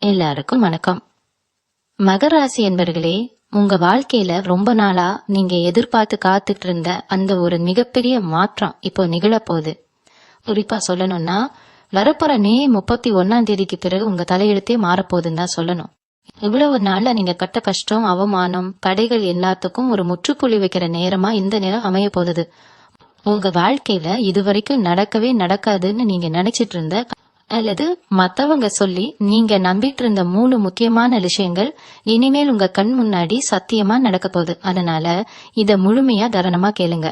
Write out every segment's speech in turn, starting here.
எல்லாருக்கும் வணக்கம். மகர ராசி என்பர்களே, உங்க வாழ்க்கையில ரொம்ப நாளா நீங்க எதிர்பார்த்து காத்துட்டு இருந்த அந்த ஒரு மிகப்பெரிய மாற்றம் இப்போ நிகழப்போகுது. குறிப்பா சொல்லணும்னா, வரப்போற மே 31 பிறகு உங்க தலையெழுத்தே மாறப்போகுதுன்னு தான் சொல்லணும். இவ்வளவு நாள்ல நீங்க கட்ட கஷ்டம், அவமானம், தடைகள் எல்லாத்துக்கும் ஒரு முற்றுப்புள்ளி வைக்கிற நேரமா இந்த நேரம் அமைய போகுது. உங்க வாழ்க்கையில இதுவரைக்கும் நடக்கவே நடக்காதுன்னு நீங்க நினைச்சிட்டு இருந்த அல்லது மத்தவங்க சொல்லி நீங்க நம்பிட்டு இருந்த 3 முக்கியமான விஷயங்கள் இனிமேல் உங்க கண் முன்னாடி சத்தியமா நடக்க போகுது. அதனால இத முழுமையா கவனமா கேளுங்க.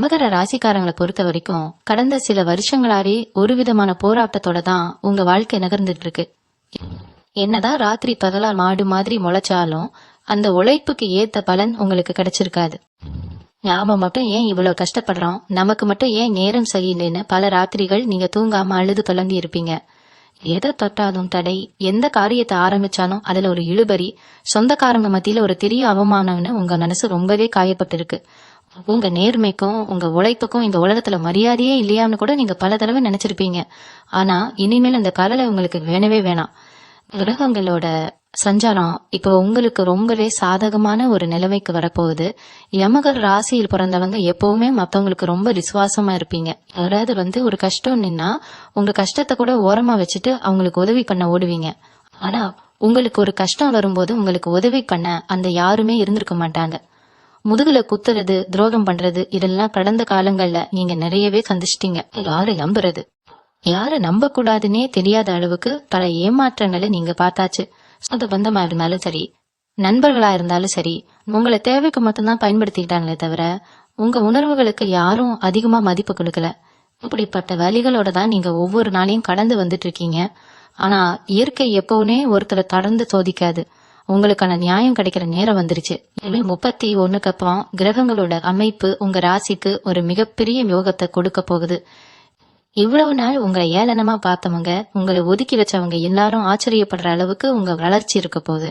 மகர ராசிக்காரங்களை பொறுத்த வரைக்கும் கடந்த சில வருஷங்களாவே ஒரு விதமான போராட்டத்தோட தான் உங்க வாழ்க்கை நகர்ந்துட்டு இருக்கு. என்னதான் ராத்திரி பகலா மாடு மாதிரி முளைச்சாலும் அந்த உழைப்புக்கு ஏத்த பலன் உங்களுக்கு கிடைச்சிருக்காது. நாம மட்டும் ஏன் இவ்வளவு கஷ்டப்படுறோம், நமக்கு மட்டும் ஏன் நேரம் சரியில்லைன்னு பல ராத்திரிகள் நீங்க தூங்காம அழுது புலம்பி இருப்பீங்க. எதை தொட்டாலும் தடை, எந்த காரியத்தை ஆரம்பிச்சாலும் அதுல ஒரு இழுபறி, சொந்தக்காரங்க மத்தியில ஒரு பெரிய அவமானம்னு உங்க மனசு ரொம்பவே காயப்பட்டிருக்கு. உங்க நேர்மைக்கும் உங்க உழைப்புக்கும் இந்த உலகத்துல மரியாதையே இல்லையான்னு கூட நீங்க பல தடவை நினைச்சிருப்பீங்க. ஆனா இனிமேல் அந்த கவலை உங்களுக்கு வேணவே வேணாம். கிரகங்களோட சஞ்சாரம் இப்போ உங்களுக்கு ரொம்பவே சாதகமான ஒரு நிலைமைக்கு வரப்போகுது. யமகர் ராசியில் பிறந்தவங்க எப்பவுமே மத்தவங்களுக்கு ரொம்ப விசுவாசமா இருப்பீங்க. அதாவது ஒரு கஷ்டம் நின்னா உங்க கஷ்டத்தை கூட ஓரமா வச்சுட்டு அவங்களுக்கு உதவி பண்ண ஓடுவீங்க. ஆனா உங்களுக்கு ஒரு கஷ்டம் வரும்போது உங்களுக்கு உதவி பண்ண அந்த யாருமே இருந்திருக்க மாட்டாங்க. முதுகுல குத்துறது, துரோகம் பண்றது இதெல்லாம் கடந்த காலங்கள்ல நீங்க நிறையவே சந்திச்சிட்டீங்க. யாரை நம்புறது, யாரை நம்ப கூடாதுன்னே தெரியாத அளவுக்கு பல ஏமாற்றங்களை நீங்க பார்த்தாச்சு. சொந்த பந்தமா இருந்தாலும் சரி, நண்பர்களா இருந்தாலும் சரி, உங்களை தேவைக்கு மட்டும்தான் பயன்படுத்திக்கிட்டாங்களே தவிர உங்க உணர்வுகளுக்கு யாரும் அதிகமா மதிப்பு கொடுக்கல. இப்படிப்பட்ட வழிகளோட தான் நீங்க ஒவ்வொரு நாளையும் கடந்து வந்துட்டு இருக்கீங்க. ஆனா இயற்கை எப்பவுமே ஒருத்தரை தொடர்ந்து சோதிக்காது. உங்களுக்கான நியாயம் கிடைக்கிற நேரம் வந்துருச்சு. 31க்கு அப்புறம் கிரகங்களோட அமைப்பு உங்க ராசிக்கு ஒரு மிகப்பெரிய யோகத்தை கொடுக்க போகுது. இவ்வளவு நாள் உங்களை ஏளனமா பார்த்தவங்க, உங்களை ஒதுக்கி வச்சவங்க எல்லாரும் ஆச்சரியப்படுற அளவுக்கு உங்க வளர்ச்சி இருக்க போகுது.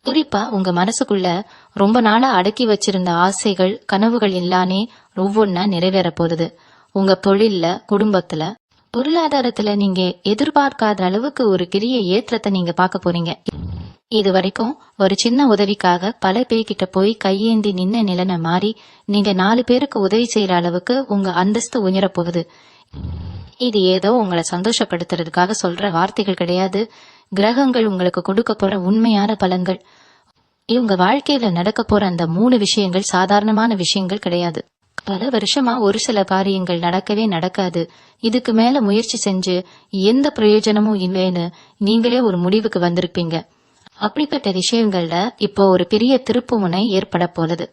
குறிப்பா உங்க மனசுக்குள்ள ரொம்ப நாளா அடக்கி வச்சிருந்த ஆசைகள், கனவுகள் எல்லாமே ஒவ்வொன்னா நிறைவேற போகுது. உங்க தொழில்ல, குடும்பத்துல, பொருளாதாரத்துல நீங்க எதிர்பார்க்காத அளவுக்கு ஒரு பெரிய ஏற்றத்தை நீங்க பார்க்க போறீங்க. இது வரைக்கும் ஒரு சின்ன உதவிக்காக பல பேர்கிட்ட போய் கையேந்தி நின்ன நிலைமை மாறி நீங்க 4 பேருக்கு உதவி செய்யற அளவுக்கு உங்க அந்தஸ்து உயர போகுது. இது ஏதோ உங்களை சந்தோஷப்படுத்துறதுக்காக சொல்ற வார்த்தைகள் கிடையாது. கிரகங்கள் உங்களுக்கு கொடுக்க போற உண்மையான பலன்கள். இவங்க வாழ்க்கையில நடக்க போற அந்த 3 விஷயங்கள் சாதாரணமான விஷயங்கள் கிடையாது. பல வருஷமா ஒரு சில காரியங்கள் நடக்கவே நடக்காது, இதுக்கு மேல முயற்சி செஞ்சு எந்த பிரயோஜனமும் இல்லைன்னு நீங்களே ஒரு முடிவுக்கு வந்திருப்பீங்க. அப்படிப்பட்ட விஷயங்கள்ல இப்போ ஒரு பெரிய திருப்புமுனை ஏற்பட போகுது.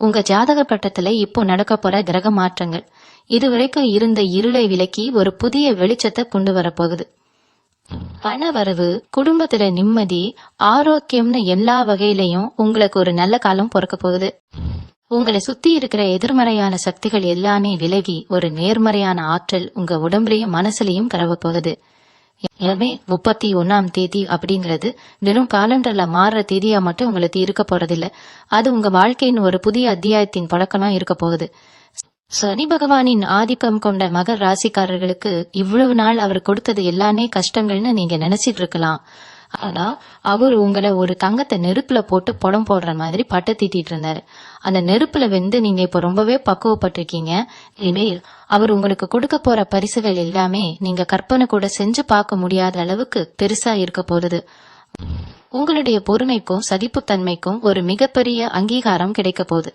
உங்க ஜாதக பட்டத்துல இப்போ நடக்க போற கிரக மாற்றங்கள் இதுவரைக்கும் இருந்த இருளை விலக்கி ஒரு புதிய வெளிச்சத்தை கொண்டு வரப்போகுது. பண வரவு, குடும்பத்துல நிம்மதி, ஆரோக்கியம்னு எல்லா வகையிலையும் உங்களுக்கு ஒரு நல்ல காலம் பிறக்க போகுது. உங்களை சுத்தி இருக்கிற எதிர்மறையான சக்திகள் எல்லாமே விலகி ஒரு நேர்மறையான ஆற்றல் உங்க உடம்புலயும் மனசுலயும் பரவ போகுது. மே 31 அப்படிங்கிறது வெறும் காலண்டர்ல மாறுற தேதியா மட்டும் உங்களுக்கு இருக்க போறதில்ல. அது உங்க வாழ்க்கையின் ஒரு புதிய அத்தியாயத்தின் பழக்கமா இருக்க போகுது. சனி பகவானின் ஆதிக்கம் கொண்ட மகர ராசிக்காரர்களுக்கு இவ்வளவு நாள் அவர் கொடுத்தது எல்லாமே கஷ்டங்கள்னு நீங்க நினைச்சிட்டு இருக்கலாம். ஆனா அவர் உங்களை ஒரு தங்கத்தை நெருப்புல போட்டு படம் போடுற மாதிரி பட்ட தீட்டிட்டு இருந்தாரு. அந்த நெருப்புல வெந்து நீங்க இப்ப ரொம்பவே பக்குவப்பட்டிருக்கீங்க. இனிமேல் அவர் உங்களுக்கு கொடுக்க போற பரிசுகள் எல்லாமே நீங்க கற்பனை கூட செஞ்சு பார்க்க முடியாத அளவுக்கு பெருசா இருக்க போகுது. உங்களுடைய பொறுமைக்கும் சகிப்புத்தன்மைக்கும் ஒரு மிகப்பெரிய அங்கீகாரம் கிடைக்க போகுது.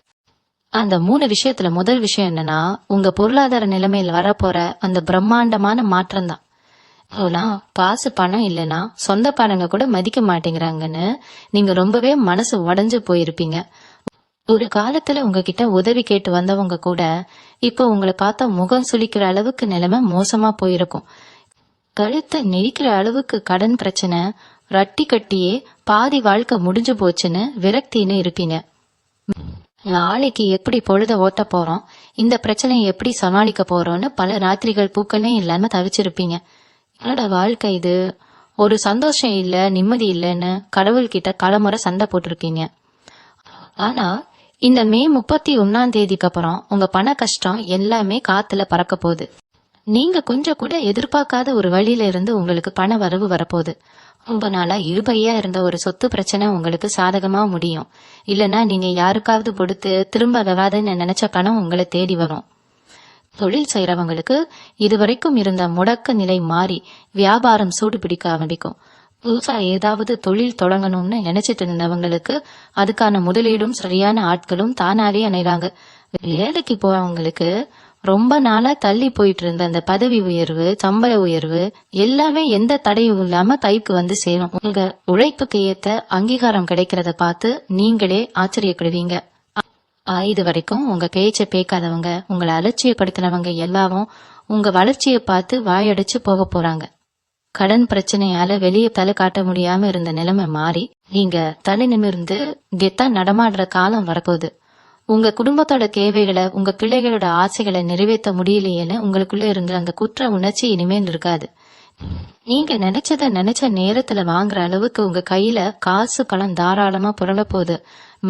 அந்த 3 விஷயத்துல முதல் விஷயம் என்னன்னா, உங்க பொருளாதார நிலைமையில வரப்போற அந்த பிரம்மாண்டமான மாற்றம் தான். காசு பணம் இல்லைன்னா சொந்த பாருங்க கூட மதிக்க மாட்டேங்கிறாங்கன்னு நீங்க ரொம்பவே மனசு உடைஞ்சு போயிருப்பீங்க. ஒரு காலத்துல உங்ககிட்ட உதவி கேட்டு வந்தவங்க கூட இப்போ உங்களை பார்த்தா முகம் சுளிக்கிற அளவுக்கு நிலைமை மோசமா போயிருக்கும். கழுத்தை நெரிக்கிற அளவுக்கு கடன் பிரச்சனை, ரட்டி கட்டியே பாதி வாழ்க்கை முடிஞ்சு போச்சுன்னு விரக்தின்னு இருப்பீங்க. நாளைக்கு எப்படி பொழுத ஓட்ட போறோம், இந்த பிரச்சனையை எப்படி சமாளிக்க போறோம்னு பல ராத்திரிகள் பூக்களே இல்லாம தவிச்சிருப்பீங்க. என்னோட வாழ்க்கை இது, ஒரு சந்தோஷம் இல்ல, நிம்மதி இல்லைன்னு கடவுள்கிட்ட பலமுறை சண்டை போட்டிருக்கீங்க. ஆனா இந்த மே 31 அப்புறம் உங்க பண கஷ்டம் எல்லாமே காத்துல பறக்க போகுது. நீங்க கொஞ்சம் கூட எதிர்பார்க்காத ஒரு வழியில இருந்து உங்களுக்கு பண வரவு வரப்போகுது. ரொம்ப நாளா இழுபையா இருந்த ஒரு சொத்து பிரச்சனை உங்களுக்கு சாதகமா முடியும். இல்லனா நீங்க யாருக்காவது கொடுத்து திரும்ப வராதுன்னு நினைச்ச பணம் உங்களை தேடி வரும். தொழில் செய்யறவங்களுக்கு இதுவரைக்கும் இருந்த முடக்க நிலை மாறி வியாபாரம் சூடு பிடிக்க ஆரம்பிக்கும். புதுசா ஏதாவது தொழில் தொடங்கணும்னு நினைச்சிட்டு இருந்தவங்களுக்கு அதுக்கான முதலீடும் சரியான ஆட்களும் தானாவே அமைறாங்க. வேலைக்கு போறவங்களுக்கு ரொம்ப நாளா தள்ளி போயிட்டு இருந்த அந்த பதவி உயர்வு, சம்பள உயர்வு எல்லாமே எந்த தடையும் இல்லாம கைக்கு வந்து சேரும். உங்க உழைப்புக்கு ஏத்த அங்கீகாரம் கிடைக்கிறத பார்த்து நீங்களே ஆச்சரியப்படுவீங்க. இது வரைக்கும் உங்க பேச்சை பேக்காதவங்க, உங்களை அலட்சியப்படுத்தினவங்க எல்லாரும் உங்க வளர்ச்சியை பார்த்து வாயடிச்சு போக போறாங்க. கடன் பிரச்சனையால வெளியே தலை காட்ட முடியாம இருந்த நிலைமை மாறி நீங்க தலை நிமிர்ந்து கெத்தா நடமாடுற காலம் வரப்போகுது. உங்க குடும்பத்தோட தேவைகளை, உங்க பிள்ளைகளோட ஆசைகளை நிறைவேற்ற முடியலையேன்னு உங்களுக்குள்ள இருந்த அந்த குற்ற உணர்ச்சி இனிமேல் இருக்காது. நீங்க நினைச்சத நினைச்ச நேரத்துல வாங்குற அளவுக்கு உங்க கையில காசு பணம் தாராளமா புரள போகுது.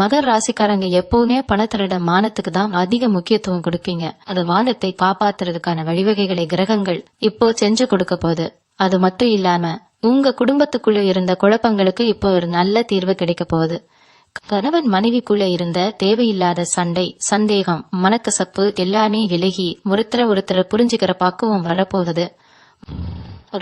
மகர் ராசிக்காரங்க எப்பவுமே பணத்தோட மானத்துக்கு தான் அதிக முக்கியத்துவம் கொடுப்பீங்க. அது வானத்தை காப்பாத்துறதுக்கான வழிவகைகளை கிரகங்கள் இப்போ செஞ்சு கொடுக்க போகுது. அது மட்டும் இல்லாம உங்க குடும்பத்துக்குள்ள இருந்த குழப்பங்களுக்கு இப்போ ஒரு நல்ல தீர்வு கிடைக்க போகுது. கணவன் மனைவிக்குள்ள இருந்த தேவையில்லாத சண்டை, சந்தேகம், மனக்கசப்பு எல்லாமே விலகி ஒருத்தரை புரிஞ்சுக்கிற பக்குவம் வரப்போகுது.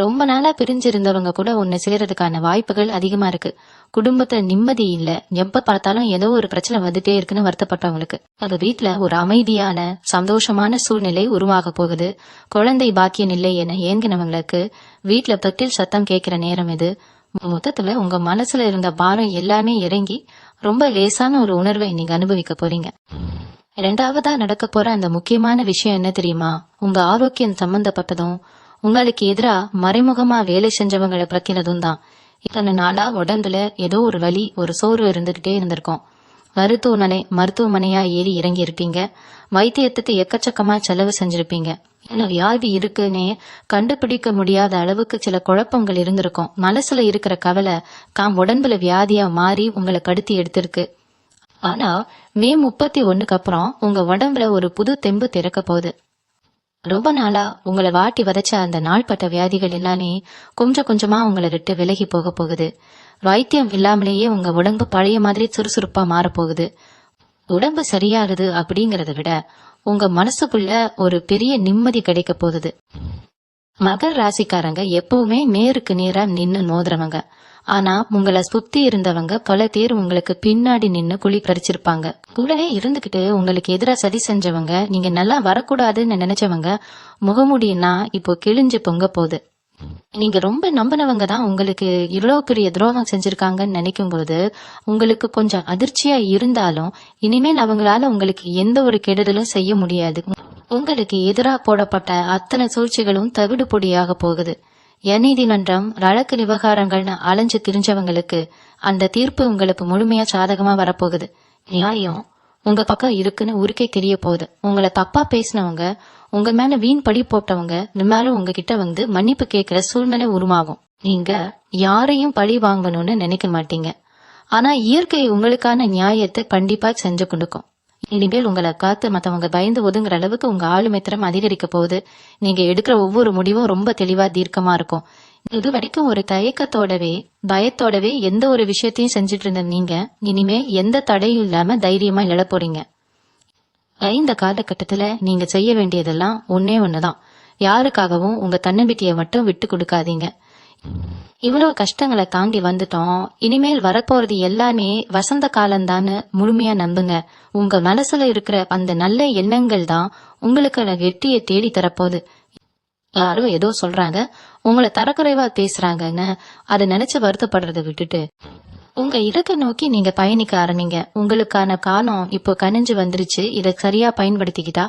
ரொம்ப நாளா பிரிஞ்சிருந்தவங்க கூட ஒன்னு சேர்றதுக்கான வாய்ப்புகள் அதிகமா இருக்கு. குடும்பத்துல நிம்மதி இல்ல, எப்ப பார்த்தாலும் ஏதோ ஒரு பிரச்சனை வந்துட்டே இருக்குன்னு வருத்தப்பட்டவங்களுக்கு அது வீட்டுல ஒரு அமைதியான சந்தோஷமான சூழ்நிலை உருவாக போகுது. குழந்தை பாக்கியம் இல்லை என ஏங்கினவங்களுக்கு வீட்டுல தொட்டில் சத்தம் கேட்கிற நேரம் இது. மொத்தத்துல உங்க மனசுல இருந்த பாரம் எல்லாமே இறங்கி ரொம்ப லேசான ஒரு உணர்வை நீங்க அனுபவிக்க போறீங்க. இரண்டாவதா நடக்க போற அந்த முக்கியமான விஷயம் என்ன தெரியுமா? உங்க ஆரோக்கியம் சம்பந்தப்பட்டதும் உங்களுக்கு எதிரா மறைமுகமா வேலை செஞ்சவங்களை பத்தினதும் தான். இத்தனை நாளா உடம்புல ஏதோ ஒரு வலி, ஒரு சோர்வு இருந்துகிட்டே இருந்திருக்கும். மருத்துவமனையா ஏறி இறங்கி இருப்பீங்க. வைத்தியத்துக்கு எக்கச்சக்கமா செலவு செஞ்சிருப்பீங்க. என்ன வியாதி இருக்குன்னே கண்டுபிடிக்க முடியாத அளவுக்கு சில குழப்பங்கள் இருந்திருக்கும். மனசுல இருக்கிற கவலை உடம்புல வியாதியா மாறி உங்களை கடுத்தி எடுத்திருக்கு. ஆனா மே 31 அப்புறம் உங்க உடம்புல ஒரு புது தெம்பு திறக்க போகுது. ரொம்ப நாளா உங்களை வாட்டி வதச்ச அந்த நாள்பட்ட வியாதிகள் எல்லாமே கொஞ்சம் கொஞ்சமா உங்களை விட்டு விலகி போக போகுது. வைத்தியம் இல்லாமலேயே உங்க உடம்பு பழைய மாதிரி சுறுசுறுப்பா மாறப்போகுது. உடம்பு சரியாகுது அப்படிங்கறத விட உங்க மனசுக்குள்ள ஒரு பெரிய நிம்மதி கிடைக்க போகுது. மகர் ராசிக்காரங்க எப்பவுமே நேருக்கு நேரா நின்னு மோதுறவங்க. ஆனா உங்களை சுத்தி இருந்தவங்க பல பேர் உங்களுக்கு பின்னாடி நின்னு குழி பறிச்சிருப்பாங்க. கூடவே இருந்துகிட்டு உங்களுக்கு எதிரா சதி செஞ்சவங்க, நீங்க நல்லா வரக்கூடாதுன்னு நினைச்சவங்க முகமூடினா இப்போ கிழிஞ்சு பொங்க போகுது. நீங்க ரொம்ப நம்பினவங்க தான் உங்களுக்கு இவ்வளவு பெரிய துரோகம் செஞ்சிருக்காங்கன்னு நினைக்கும் போது உங்களுக்கு கொஞ்சம் அதிர்ச்சியா இருந்தாலும் இனிமேல் அவங்களால உங்களுக்கு எந்த ஒரு கெடுதலும் செய்ய முடியாது. உங்களுக்கு எதிரா போடப்பட்ட அத்தனை சூழ்ச்சிகளும் தவிடு பொடியாக போகுது. நீதிமன்றம், வழக்கு விவகாரங்கள்னு அலைஞ்சு திரிஞ்சவங்களுக்கு அந்த தீர்ப்பு உங்களுக்கு முழுமையா சாதகமா வரப்போகுது. நியாயம் உங்க பக்கம் இருக்குன்னு உருக்கே தெரிய போகுது. உங்களை தப்பா பேசினவங்க, உங்க மேல வீண் பழி போட்டவங்க இனிமேலும் உங்ககிட்ட வந்து மன்னிப்பு கேட்கிற சூழ்நிலை உருவாகும். நீங்க யாரையும் பழி வாங்கணும்னு நினைக்க மாட்டீங்க. ஆனா இயற்கை உங்களுக்கான நியாயத்தை கண்டிப்பா செஞ்சு கொடுக்கும். இனிமேல் உங்களை காத்து மத்தவங்க பயந்து ஒதுங்குற அளவுக்கு உங்க ஆளுமை திறம் அதிகரிக்க போகுது. நீங்க எடுக்கிற ஒவ்வொரு முடிவும் ரொம்ப தெளிவா தீர்க்கமா இருக்கும். இது வரைக்கும் ஒரு தயக்கத்தோடவே பயத்தோடவே எந்த ஒரு விஷயத்தையும் செஞ்சுட்டு இருந்த நீங்க இனிமே எந்த தடையும் இல்லாம தைரியமா எழ போறீங்க. இந்த காலகட்டத்துல நீங்க செய்ய வேண்டியதெல்லாம் ஒன்னே ஒண்ணுதான். யாருக்காகவும் உங்க தன்னம்பிக்கையை மட்டும் விட்டு கொடுக்காதீங்க. இவ்வளவு கஷ்டங்களை தாண்டி வந்துட்டோம். இனிமேல் வரப்போறது எல்லாமே வசந்த காலம்தான்னு முழுமையா நம்புங்க. உங்க மனசுல இருக்கிற அந்த நல்ல எண்ணங்கள் தான் உங்களுக்கு வெற்றியை தேடி தரப்போகுது. யாரும் ஏதோ சொல்றாங்க, உங்களை தரக்குறைவா பேசுறாங்கன்னு அதை நினைச்சு வருத்தப்படுறத விட்டுட்டு உங்க இலக்கை நோக்கி நீங்க பயணிக்க ஆரம்பிங்க. உங்களுக்கான காலம் இப்போ கனிஞ்சு வந்துருச்சு. இதை சரியா பயன்படுத்திக்கிட்டா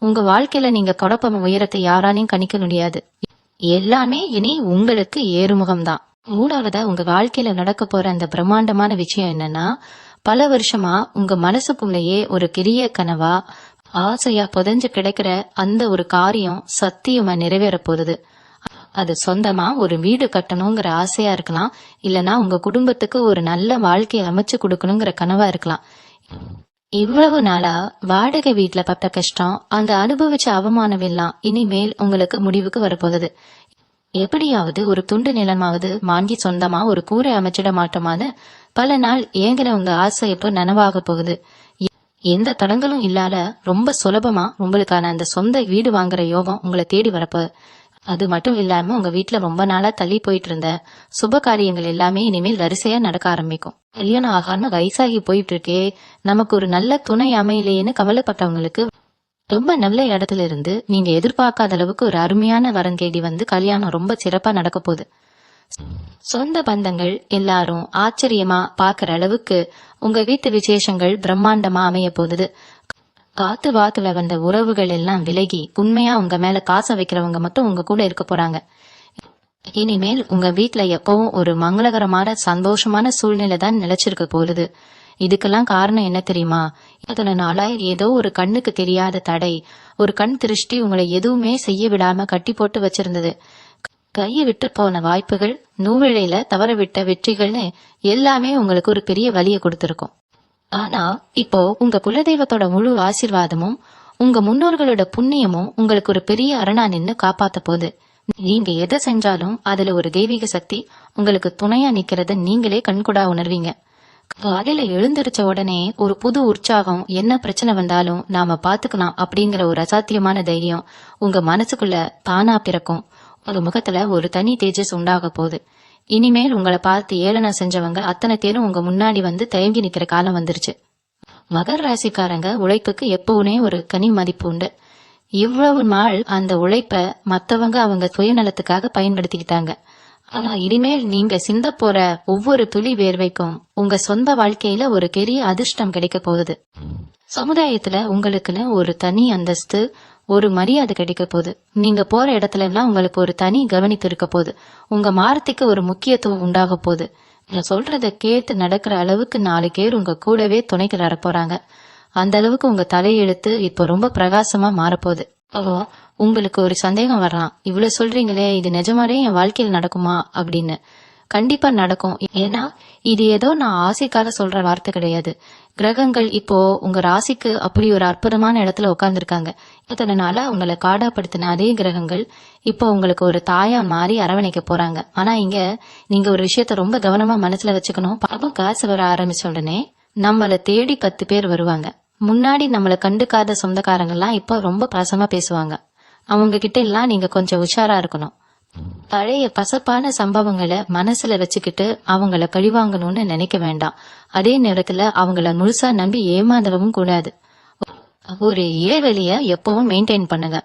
உங்க வாழ்க்கையில நீங்க குழப்பம் உயரத்தை யாராலையும் கணிக்க முடியாது. எல்லாமே இனி உங்களுக்கு ஏறுமுகம்தான். மூணாவதா உங்க வாழ்க்கையில நடக்க போற அந்த பிரம்மாண்டமான விஷயம் என்னன்னா, பல வருஷமா உங்க மனசுக்குள்ளேயே ஒரு பெரிய கனவா ஆசையா புதைஞ்சு கிடைக்கிற அந்த ஒரு காரியம் சத்தியமா நிறைவேற போகுது. அது சொந்தமா ஒரு வீடு கட்டணுங்கிற ஆசையா இருக்கலாம், இல்லனா உங்க குடும்பத்துக்கு ஒரு நல்ல வாழ்க்கையை அமைச்சு கொடுக்கணுங்கிற கனவா இருக்கலாம். இவ்வளவு நாளா வாடகை வீட்டுல பட்ட கஷ்டம், அந்த அனுபவிச்ச அவமானம் எல்லாம் இனிமேல் உங்களுக்கு முடிவுக்கு வரப்போகுது. எப்படியாவது ஒரு துண்டு நிலமாவது வாங்கி சொந்தமா ஒரு கூரை அமைச்சிட மாட்டோமான்னு பல நாள் ஏங்கின உங்க ஆசை இப்போ நனவாக போகுது. எந்த தடங்களும் இல்லாத ரொம்ப சுலபமா உங்களுக்கான அந்த சொந்த வீடு வாங்குற யோகம் உங்களை தேடி வரப்போ. அது மட்டும் இல்லாம உங்க வீட்டுல ரொம்ப நாளா தள்ளி போயிட்டு இருந்த சுப காரியங்கள் எல்லாமே இனிமேல் வரிசையா நடக்க ஆரம்பிக்கும். கல்யாணம் ஆகாம வயசாகி போயிட்டு இருக்கே, நமக்கு ஒரு நல்ல துணை அமையலையேன்னு கவலைப்பட்டவங்களுக்கு ரொம்ப நல்ல இடத்துல இருந்து நீங்க எதிர்பார்க்காத அளவுக்கு ஒரு அருமையான வரன் தேடி வந்து கல்யாணம் ரொம்ப சிறப்பா நடக்க போகுது. சொந்த பந்தங்கள் எல்லாரும் ஆச்சரியமா பாக்குற அளவுக்கு உங்க வீட்டு விசேஷங்கள் பிரம்மாண்டமா அமைய போகுது. காத்து வாக்குல வந்த உறவுகள் எல்லாம் விலகி உண்மையா உங்க மேல காசை வைக்கிறவங்க மட்டும் உங்க கூட இருக்க போறாங்க. இனிமேல் உங்க வீட்டுல எப்பவும் ஒரு மங்களகரமான சந்தோஷமான சூழ்நிலை தான் நிலைச்சிருக்க போகுது. இதுக்கெல்லாம் காரணம் என்ன தெரியுமா? இத்தனை நாளா ஏதோ ஒரு கண்ணுக்கு தெரியாத தடை, ஒரு கண் திருஷ்டி உங்களை எதுவுமே செய்ய விடாம கட்டி போட்டு வச்சிருந்தது. கையை விட்டு போன வாய்ப்புகள், நூலிழையில தவறவிட்ட வெற்றிகள்னு எல்லாமே உங்களுக்கு ஒரு பெரிய வலியை கொடுத்திருக்கும். ஆனா இப்போ உங்க குலதெய்வத்தோட முழு ஆசீர்வாதமும் உங்க முன்னோர்களோட புண்ணியமும் உங்களுக்கு ஒரு பெரிய அரணா நின்னு காப்பாத்த போகுது. நீங்க எதை செஞ்சாலும் அதுல ஒரு தெய்வீக சக்தி உங்களுக்கு துணையா நிக்கிறத நீங்களே கண்கூடா உணர்வீங்க. காலையில எழுந்திருச்ச உடனே ஒரு புது உற்சாகம், என்ன பிரச்சனை வந்தாலும் நாம பாத்துக்கலாம் அப்படிங்கிற ஒரு அசாத்தியமான தைரியம் உங்க மனசுக்குள்ள தானா பிறக்கும். உங்க முகத்துல ஒரு தனி தேஜஸ் உண்டாக போகுது. இனிமேல் உங்களை பார்த்து ஏளனம் செஞ்சவங்க அத்தனை பேரும் உங்க முன்னாடி வந்து தயங்கி நிக்கிற காலம் வந்துருச்சு. மகர ராசிக்காரங்க உழைப்புக்கு எப்பவுமே ஒரு கனி மதிப்பு உண்டு. இவ்வளவு நாள் அந்த உழைப்ப மத்தவங்க அவங்க சுயநலத்துக்காக பயன்படுத்திக்கிட்டாங்க. ஆனா இனிமேல் நீங்க சிந்த போற ஒவ்வொரு துளி வேர்வைக்கும் உங்க சொந்த வாழ்க்கையில ஒரு பெரிய அதிர்ஷ்டம் கிடைக்க போகுது. சமுதாயத்துல உங்களுக்குன்னு ஒரு தனி அந்தஸ்து, ஒரு மரியாதை கிடைக்க போகுது. நீங்க போற இடத்துல எல்லாம் உங்களுக்கு ஒரு தனி கவனித்து இருக்க போகுது. உங்க மாரத்துக்கு ஒரு முக்கியத்துவம் உண்டாக போகுது. நான் சொல்றத கேட்டு நடக்கிற அளவுக்கு 4 பேர் உங்க கூடவே துணைக்கு வர போறாங்க. அந்த அளவுக்கு உங்க தலையெழுத்து இப்போ ரொம்ப பிரகாசமா மாறப்போகுது. உங்களுக்கு ஒரு சந்தேகம் வரலாம், இவ்வளவு சொல்றீங்களே, இது நிஜமாவே என் வாழ்க்கையில் நடக்குமா அப்படின்னு. கண்டிப்பா நடக்கும். ஏன்னா இது ஏதோ நான் ஆசைக்காக சொல்ற வார்த்தை கிடையாது. கிரகங்கள் இப்போ உங்க ராசிக்கு அப்படி ஒரு அற்புதமான இடத்துல உட்கார்ந்துருக்காங்க. இத்தனை நாளா உங்களை காடாப்படுத்தின அதே கிரகங்கள் இப்போ உங்களுக்கு ஒரு தாயா மாறி அரவணைக்க போறாங்க. ஆனா இங்க நீங்க ஒரு விஷயத்த ரொம்ப கவனமா மனசுல வச்சுக்கணும். பாபம் காசு வர ஆரம்பிச்ச உடனே நம்மள தேடி 10 பேர் வருவாங்க. முன்னாடி நம்மள கண்டுக்காத சொந்தக்காரங்க எல்லாம் இப்போ ரொம்ப பாசமா பேசுவாங்க. அவங்க கிட்ட எல்லாம் நீங்க கொஞ்சம் உஷாரா இருக்கணும். பழைய பசப்பான சம்பவங்களை மனசுல வச்சுக்கிட்டு அவங்கள கழிவாங்கணும்னு நினைக்க வேண்டாம். அதே நேரத்துல அவங்கள முழுசா நம்பி ஏமாந்தவும் கூடாது. ஒரு இடைவெளிய எப்பவும் மெயின்டைன் பண்ணுங்க.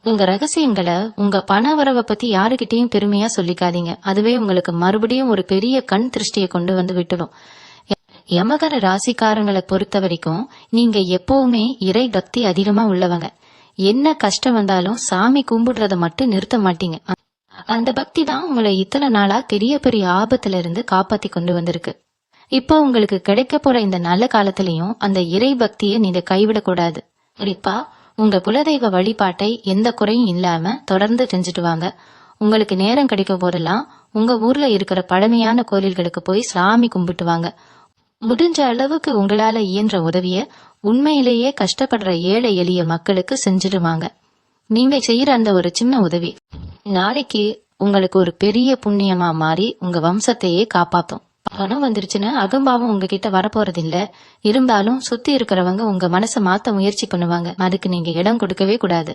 உங்க ரகசியங்களை, உங்க பண வரவை பத்தி யாருகிட்டயும் பெருமையா சொல்லிக்காதீங்க. அதுவே உங்களுக்கு மறுபடியும் ஒரு பெரிய கண் திருஷ்டியை கொண்டு வந்து விட்டுடும். யமகர ராசிக்காரங்களை பொறுத்த வரைக்கும் நீங்க எப்பவுமே இறை பக்தி அதிகமா உள்ளவங்க. என்ன கஷ்டம் வந்தாலும் சாமி கும்பிடுறத மட்டும் நிறுத்த மாட்டீங்க. அந்த பக்தி தான் உங்களை இத்தனை நாளா பெரிய பெரிய ஆபத்துல இருந்து காப்பாத்தி கொண்டு வந்திருக்கு. இப்போ உங்களுக்கு கிடைக்க போற இந்த நல்ல காலத்திலயும் அந்த இறை பக்தியை நீங்க கைவிடக்கூடாது. குறிப்பா உங்க குலதெய்வ வழிபாட்டை எந்த குறையும் இல்லாம தொடர்ந்து செஞ்சுட்டு வாங்க. உங்களுக்கு நேரம் கிடைக்கும் போதெல்லாம் உங்க ஊர்ல இருக்கிற பழமையான கோயில்களுக்கு போய் சாமி கும்பிட்டு வாங்க. முடிஞ்ச அளவுக்கு உங்களால இயன்ற உதவிய உண்மையிலேயே கஷ்டப்படுற ஏழை எளிய மக்களுக்கு செஞ்சிடுவாங்க. நீங்க செய்யற அந்த ஒரு சின்ன உதவி நாளைக்கு உங்களுக்கு ஒரு பெரிய புண்ணியமா மாறி உங்க வம்சத்தையே காப்பாத்தும். பணம் வந்துருச்சுன்னு அகம்பாவம் உங்ககிட்ட வரப்போறது இல்ல. இருந்தாலும் சுத்தி இருக்கிறவங்க உங்க மனசை மாத்த முயற்சி பண்ணுவாங்க. அதுக்கு நீங்க இடம் கொடுக்கவே கூடாது.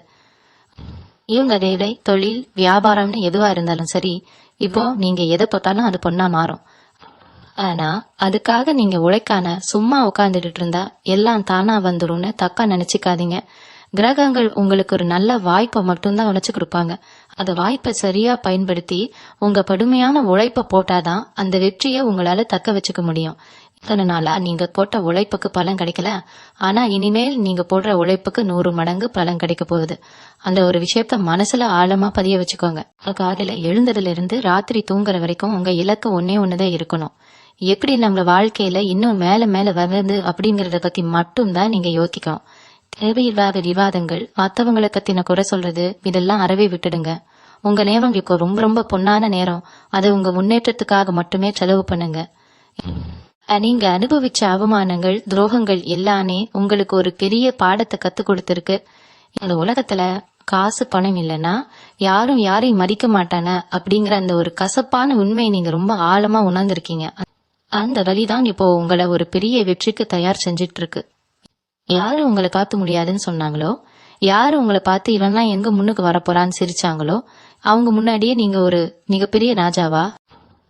இவங்க வேலை, தொழில், வியாபாரம்னு எதுவா இருந்தாலும் சரி, இப்போ நீங்க எதை பார்த்தாலும் அது பொண்ணா மாறும். ஆனா அதுக்காக நீங்க உழைக்கான சும்மா உட்கார்ந்துட்டு இருந்தா எல்லாம் தானா வந்துடும்னு தக்கா நினைச்சுக்காதீங்க. கிரகங்கள் உங்களுக்கு ஒரு நல்ல வாய்ப்பை மட்டும்தான் உழைச்சு கொடுப்பாங்க. அந்த வாய்ப்பை சரியா பயன்படுத்தி உங்க கடுமையான உழைப்ப போட்டாதான் அந்த வெற்றியை உங்களால தக்க வச்சுக்க முடியும். இத்தனை நாளா நீங்க போட்ட உழைப்புக்கு பலன் கிடைக்கல. ஆனா இனிமேல் நீங்க போடுற உழைப்புக்கு 100 மடங்கு பலன் கிடைக்க போகுது. அந்த ஒரு விஷயத்த மனசுல ஆழமா பதிய வச்சுக்கோங்க. காலையில எழுந்ததுல இருந்து ராத்திரி தூங்குற வரைக்கும் உங்க இலக்கு ஒன்னே ஒண்ணுதான் இருக்கணும். எப்படி நம்ம வாழ்க்கையில இன்னும் மேல மேல வருது அப்படிங்கறத பத்தி மட்டும்தான் நீங்க யோசிக்கணும். தேவையில்லாத விவாதங்கள், மத்தவங்களை பத்தின குறை சொல்றது, இதெல்லாம் அறவே விட்டுடுங்க. உங்க நேரம் இப்போ ரொம்ப ரொம்ப பொன்னான நேரம். அதை உங்க முன்னேற்றத்துக்காக மட்டுமே செலவு பண்ணுங்க. நீங்க அனுபவிச்ச அவமானங்கள், துரோகங்கள் எல்லாமே உங்களுக்கு ஒரு பெரிய பாடத்தை கத்து கொடுத்திருக்கு. இந்த உலகத்துல காசு பணம் இல்லைன்னா யாரும் யாரையும் மதிக்க மாட்டான அப்படிங்கிற அந்த ஒரு கசப்பான உண்மையை நீங்க ரொம்ப ஆழமா உணர்ந்திருக்கீங்க. அந்த வழிதான் இப்போ உங்களை ஒரு பெரிய வெற்றிக்கு தயார் செஞ்சிட்டு இருக்கு. யாரு உங்களை காத்து முடியாதுன்னு சொன்னாங்களோ, யாரு உங்களை பார்த்து இவன்லாம் எங்க முன்னுக்கு வரப்போறான்னு சிரிச்சாங்களோ, அவங்க முன்னாடியே நீங்க ஒரு மிகப்பெரிய ராஜாவா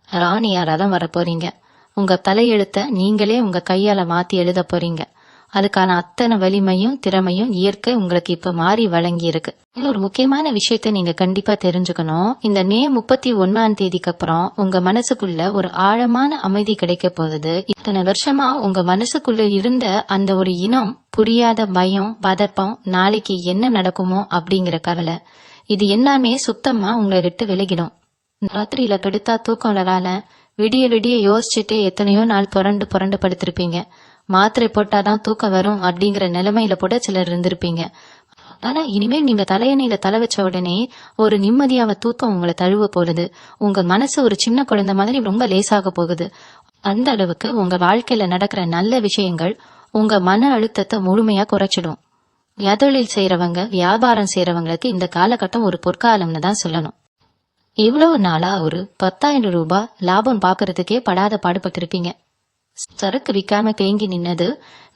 ராணியாராதான் வரப்போறீங்க. உங்க தலையெழுத்த நீங்களே உங்க கையால மாத்தி எழுத போறீங்க. அதுக்கான அத்தனை வலிமையும் திறமையும் இயற்கை உங்களுக்கு இப்ப மாறி வழங்கி இருக்கு. ஒரு முக்கியமான விஷயத்த நீங்க கண்டிப்பா தெரிஞ்சுக்கணும். இந்த மே 31 அப்புறம் உங்க மனசுக்குள்ள ஒரு ஆழமான அமைதி கிடைக்க போகுது. இத்தனை வருஷமா உங்க மனசுக்குள்ள இருந்த அந்த ஒரு இனம் புரியாத பயம், பதப்பம், நாளைக்கு என்ன நடக்குமோ அப்படிங்கிற கவலை, இது எல்லாமே சுத்தமா உங்களை விட்டு விலகிடும். ராத்திரியில படுத்தா தூக்கம் வரால விடிய விடிய யோசிச்சுட்டே எத்தனையோ நாள் புரண்டு புரண்டு படுத்திருப்பீங்க. மாத்திரை போட்டாதான் தூக்கம் வரும் அப்படிங்கிற நிலைமையில கூட சிலர் இருந்திருப்பீங்க. ஆனா இனிமேல் நீங்க தலையணையில தலை வச்ச உடனே ஒரு நிம்மதியாவ தூக்கம் உங்களை தழுவ போகுது. உங்க மனசு ஒரு சின்ன குழந்தை மாதிரி ரொம்ப லேசாக போகுது. அந்த அளவுக்கு உங்க வாழ்க்கையில நடக்கிற நல்ல விஷயங்கள் உங்க மன அழுத்தத்தை முழுமையா குறைச்சிடும். தொழில் செய்யறவங்க, வியாபாரம் செய்யறவங்களுக்கு இந்த காலகட்டம் ஒரு பொற்காலம்னு தான் சொல்லணும். இவ்வளவு நாளா ஒரு 10,000 ரூபாய் லாபம் பாக்குறதுக்கே படாத பாடுபட்டிருப்பீங்க. சரக்கு விற்காம தேங்கி நின்னது,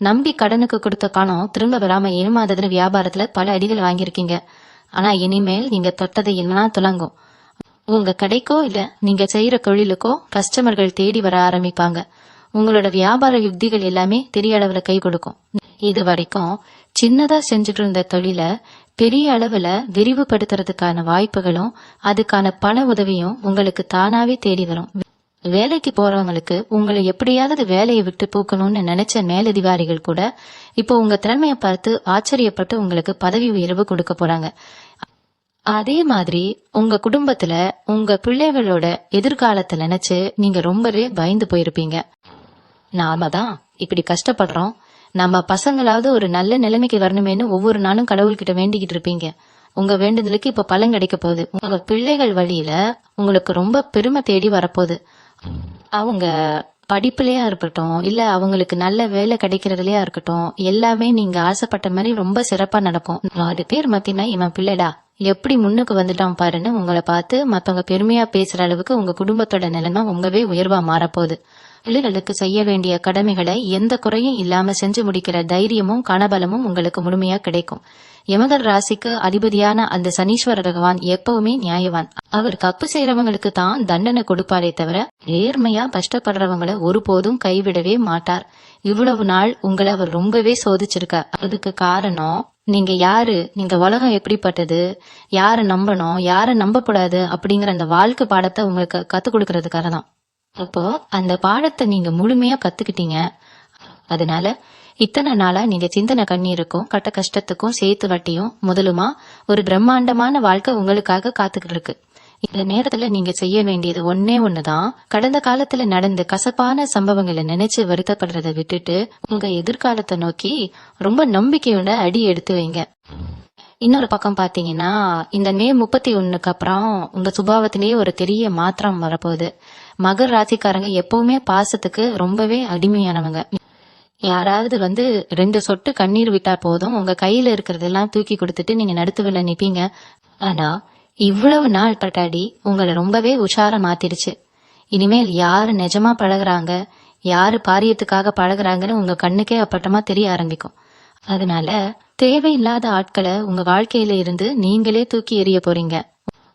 நம்பி கடனுக்கு கொடுத்த பணம் திரும்ப வராம ஏமாததுல வியாபாரத்துல பல அடிகள் வாங்கியிருக்கீங்க. ஆனா இனிமேல் நீங்க தொட்டதை எல்லாம் துலங்கும். உங்க கடைக்கோ இல்ல நீங்க செய்யற தொழிலுக்கோ கஸ்டமர்கள் தேடி வர ஆரம்பிப்பாங்க. உங்களோட வியாபார யுக்திகள் எல்லாமே பெரிய அளவுல கை கொடுக்கும். இது வரைக்கும் சின்னதா செஞ்சுட்டு இருந்த தொழில பெரிய அளவுல விரிவுபடுத்துறதுக்கான வாய்ப்புகளும் அதுக்கான பண உதவியும் உங்களுக்கு தானாவே தேடி வரும். வேலைக்கு போறவங்களுக்கு உங்களை எப்படியாவது வேலையை விட்டு போக்கணும்னு நினைச்ச மேலதிகாரிகள் கூட இப்போ உங்க திறமையை பார்த்து ஆச்சரியப்பட்டு உங்களுக்கு பதவி உயர்வு கொடுக்க போறாங்க. அதே மாதிரி உங்க குடும்பத்துல உங்க பிள்ளைகளோட எதிர்காலத்தை நினைச்சு நீங்க ரொம்பவே பயந்து போயிருப்பீங்க. நாம தான் இப்படி கஷ்டப்படுறோம், நம்ம பசங்களாவது ஒரு நல்ல நிலைமைக்கு வரணுமேனு ஒவ்வொரு நாளும் கடவுள்கிட்ட வேண்டிக்கிட்டு இருப்பீங்க. உங்க வேண்டுதலுக்கு இப்ப பலன் கிடைக்க போகுது. உங்க பிள்ளைகள் வழியில உங்களுக்கு ரொம்ப பெருமை தேடி வரப்போகுது. அவங்க படிப்புலயா இருக்கட்டும், இல்ல அவங்களுக்கு நல்ல வேலை கிடைக்கிறதுலயா இருக்கட்டும், எல்லாமே நீங்க ஆசைப்பட்ட மாதிரி ரொம்ப சிறப்பா நடக்கும். 4 பேர் மத்தினா இவன் பிள்ளைடா எப்படி முன்னுக்கு வந்துட்டான் பாருன்னு உங்களை பார்த்து மத்தவங்க பெருமையா பேசுற அளவுக்கு உங்க குடும்பத்தோட நிலைமை உங்கவே உயர்வா மாறப்போகுது. பிள்ளைகளுக்கு செய்ய வேண்டிய கடமைகளை எந்த குறையும் இல்லாம செஞ்சு முடிக்கிற தைரியமும் கனபலமும் உங்களுக்கு முழுமையா கிடைக்கும். யமகர் ராசிக்கு அதிபதியான அந்த சனீஸ்வர பகவான் எப்பவுமே நியாயவான். அவர் தப்பு செய்யறவங்களுக்கு தான் தண்டனை கொடுப்பாரே தவிர நேர்மையா கஷ்டப்படுறவங்களை ஒருபோதும் கைவிடவே மாட்டார். இவ்வளவு நாள் உங்களை அவர் ரொம்பவே சோதிச்சிருக்கார். அதுக்கு காரணம் நீங்க யாரு, நீங்க உலகம் எப்படிப்பட்டது, யார நம்பணும் யார நம்ப கூடாது அப்படிங்கிற அந்த வாழ்க்கை பாடத்தை உங்களுக்கு கத்து கொடுக்கறதுக்காக தான். அப்போ அந்த பாடத்தை நீங்க முழுமையா கத்துக்கிட்டீங்க. அதனால இத்தனை நாளா நீங்க சிந்தனை கண்ணீருக்கும் கட்ட கஷ்டத்துக்கும் சேர்த்து வட்டியும் முதலுமா ஒரு பிரம்மாண்டமான வாழ்க்கை உங்களுக்காக காத்துக்கிட்டு இருக்கு. இந்த நேரத்துல நீங்க செய்ய வேண்டியது ஒன்னே ஒண்ணுதான். கடந்த காலத்துல நடந்த கசப்பான சம்பவங்களை நினைச்சு வருத்தப்படுறதை விட்டுட்டு உங்க எதிர்காலத்தை நோக்கி ரொம்ப நம்பிக்கையோட அடி எடுத்து வைங்க. இன்னொரு பக்கம் பாத்தீங்கன்னா இந்த மே 31 அப்புறம் உங்க சுபாவத்திலேயே ஒரு பெரிய மாற்றம் வரப்போகுது. மகர் ராசிக்காரங்க எப்பவுமே பாசத்துக்கு ரொம்பவே அடிமையானவங்க. யாராவது 2 சொட்டு கண்ணீர் விட்டா போதும் உங்க கையில இருக்கிறதெல்லாம் தூக்கி கொடுத்துட்டு நீங்க நடுத்துவில நிப்பீங்க. ஆனா இவ்வளவு நாள் பட்டாடி உங்களை ரொம்பவே உஷார மாத்திருச்சு. இனிமேல் யாரு நிஜமா பழகுறாங்க, யாரு பாரியத்துக்காக பழகுறாங்கன்னு உங்க கண்ணுக்கே அப்பட்டமா தெரிய ஆரம்பிக்கும். அதனால தேவையில்லாத ஆட்களை உங்க வாழ்க்கையில இருந்து நீங்களே தூக்கி எறிய போறீங்க.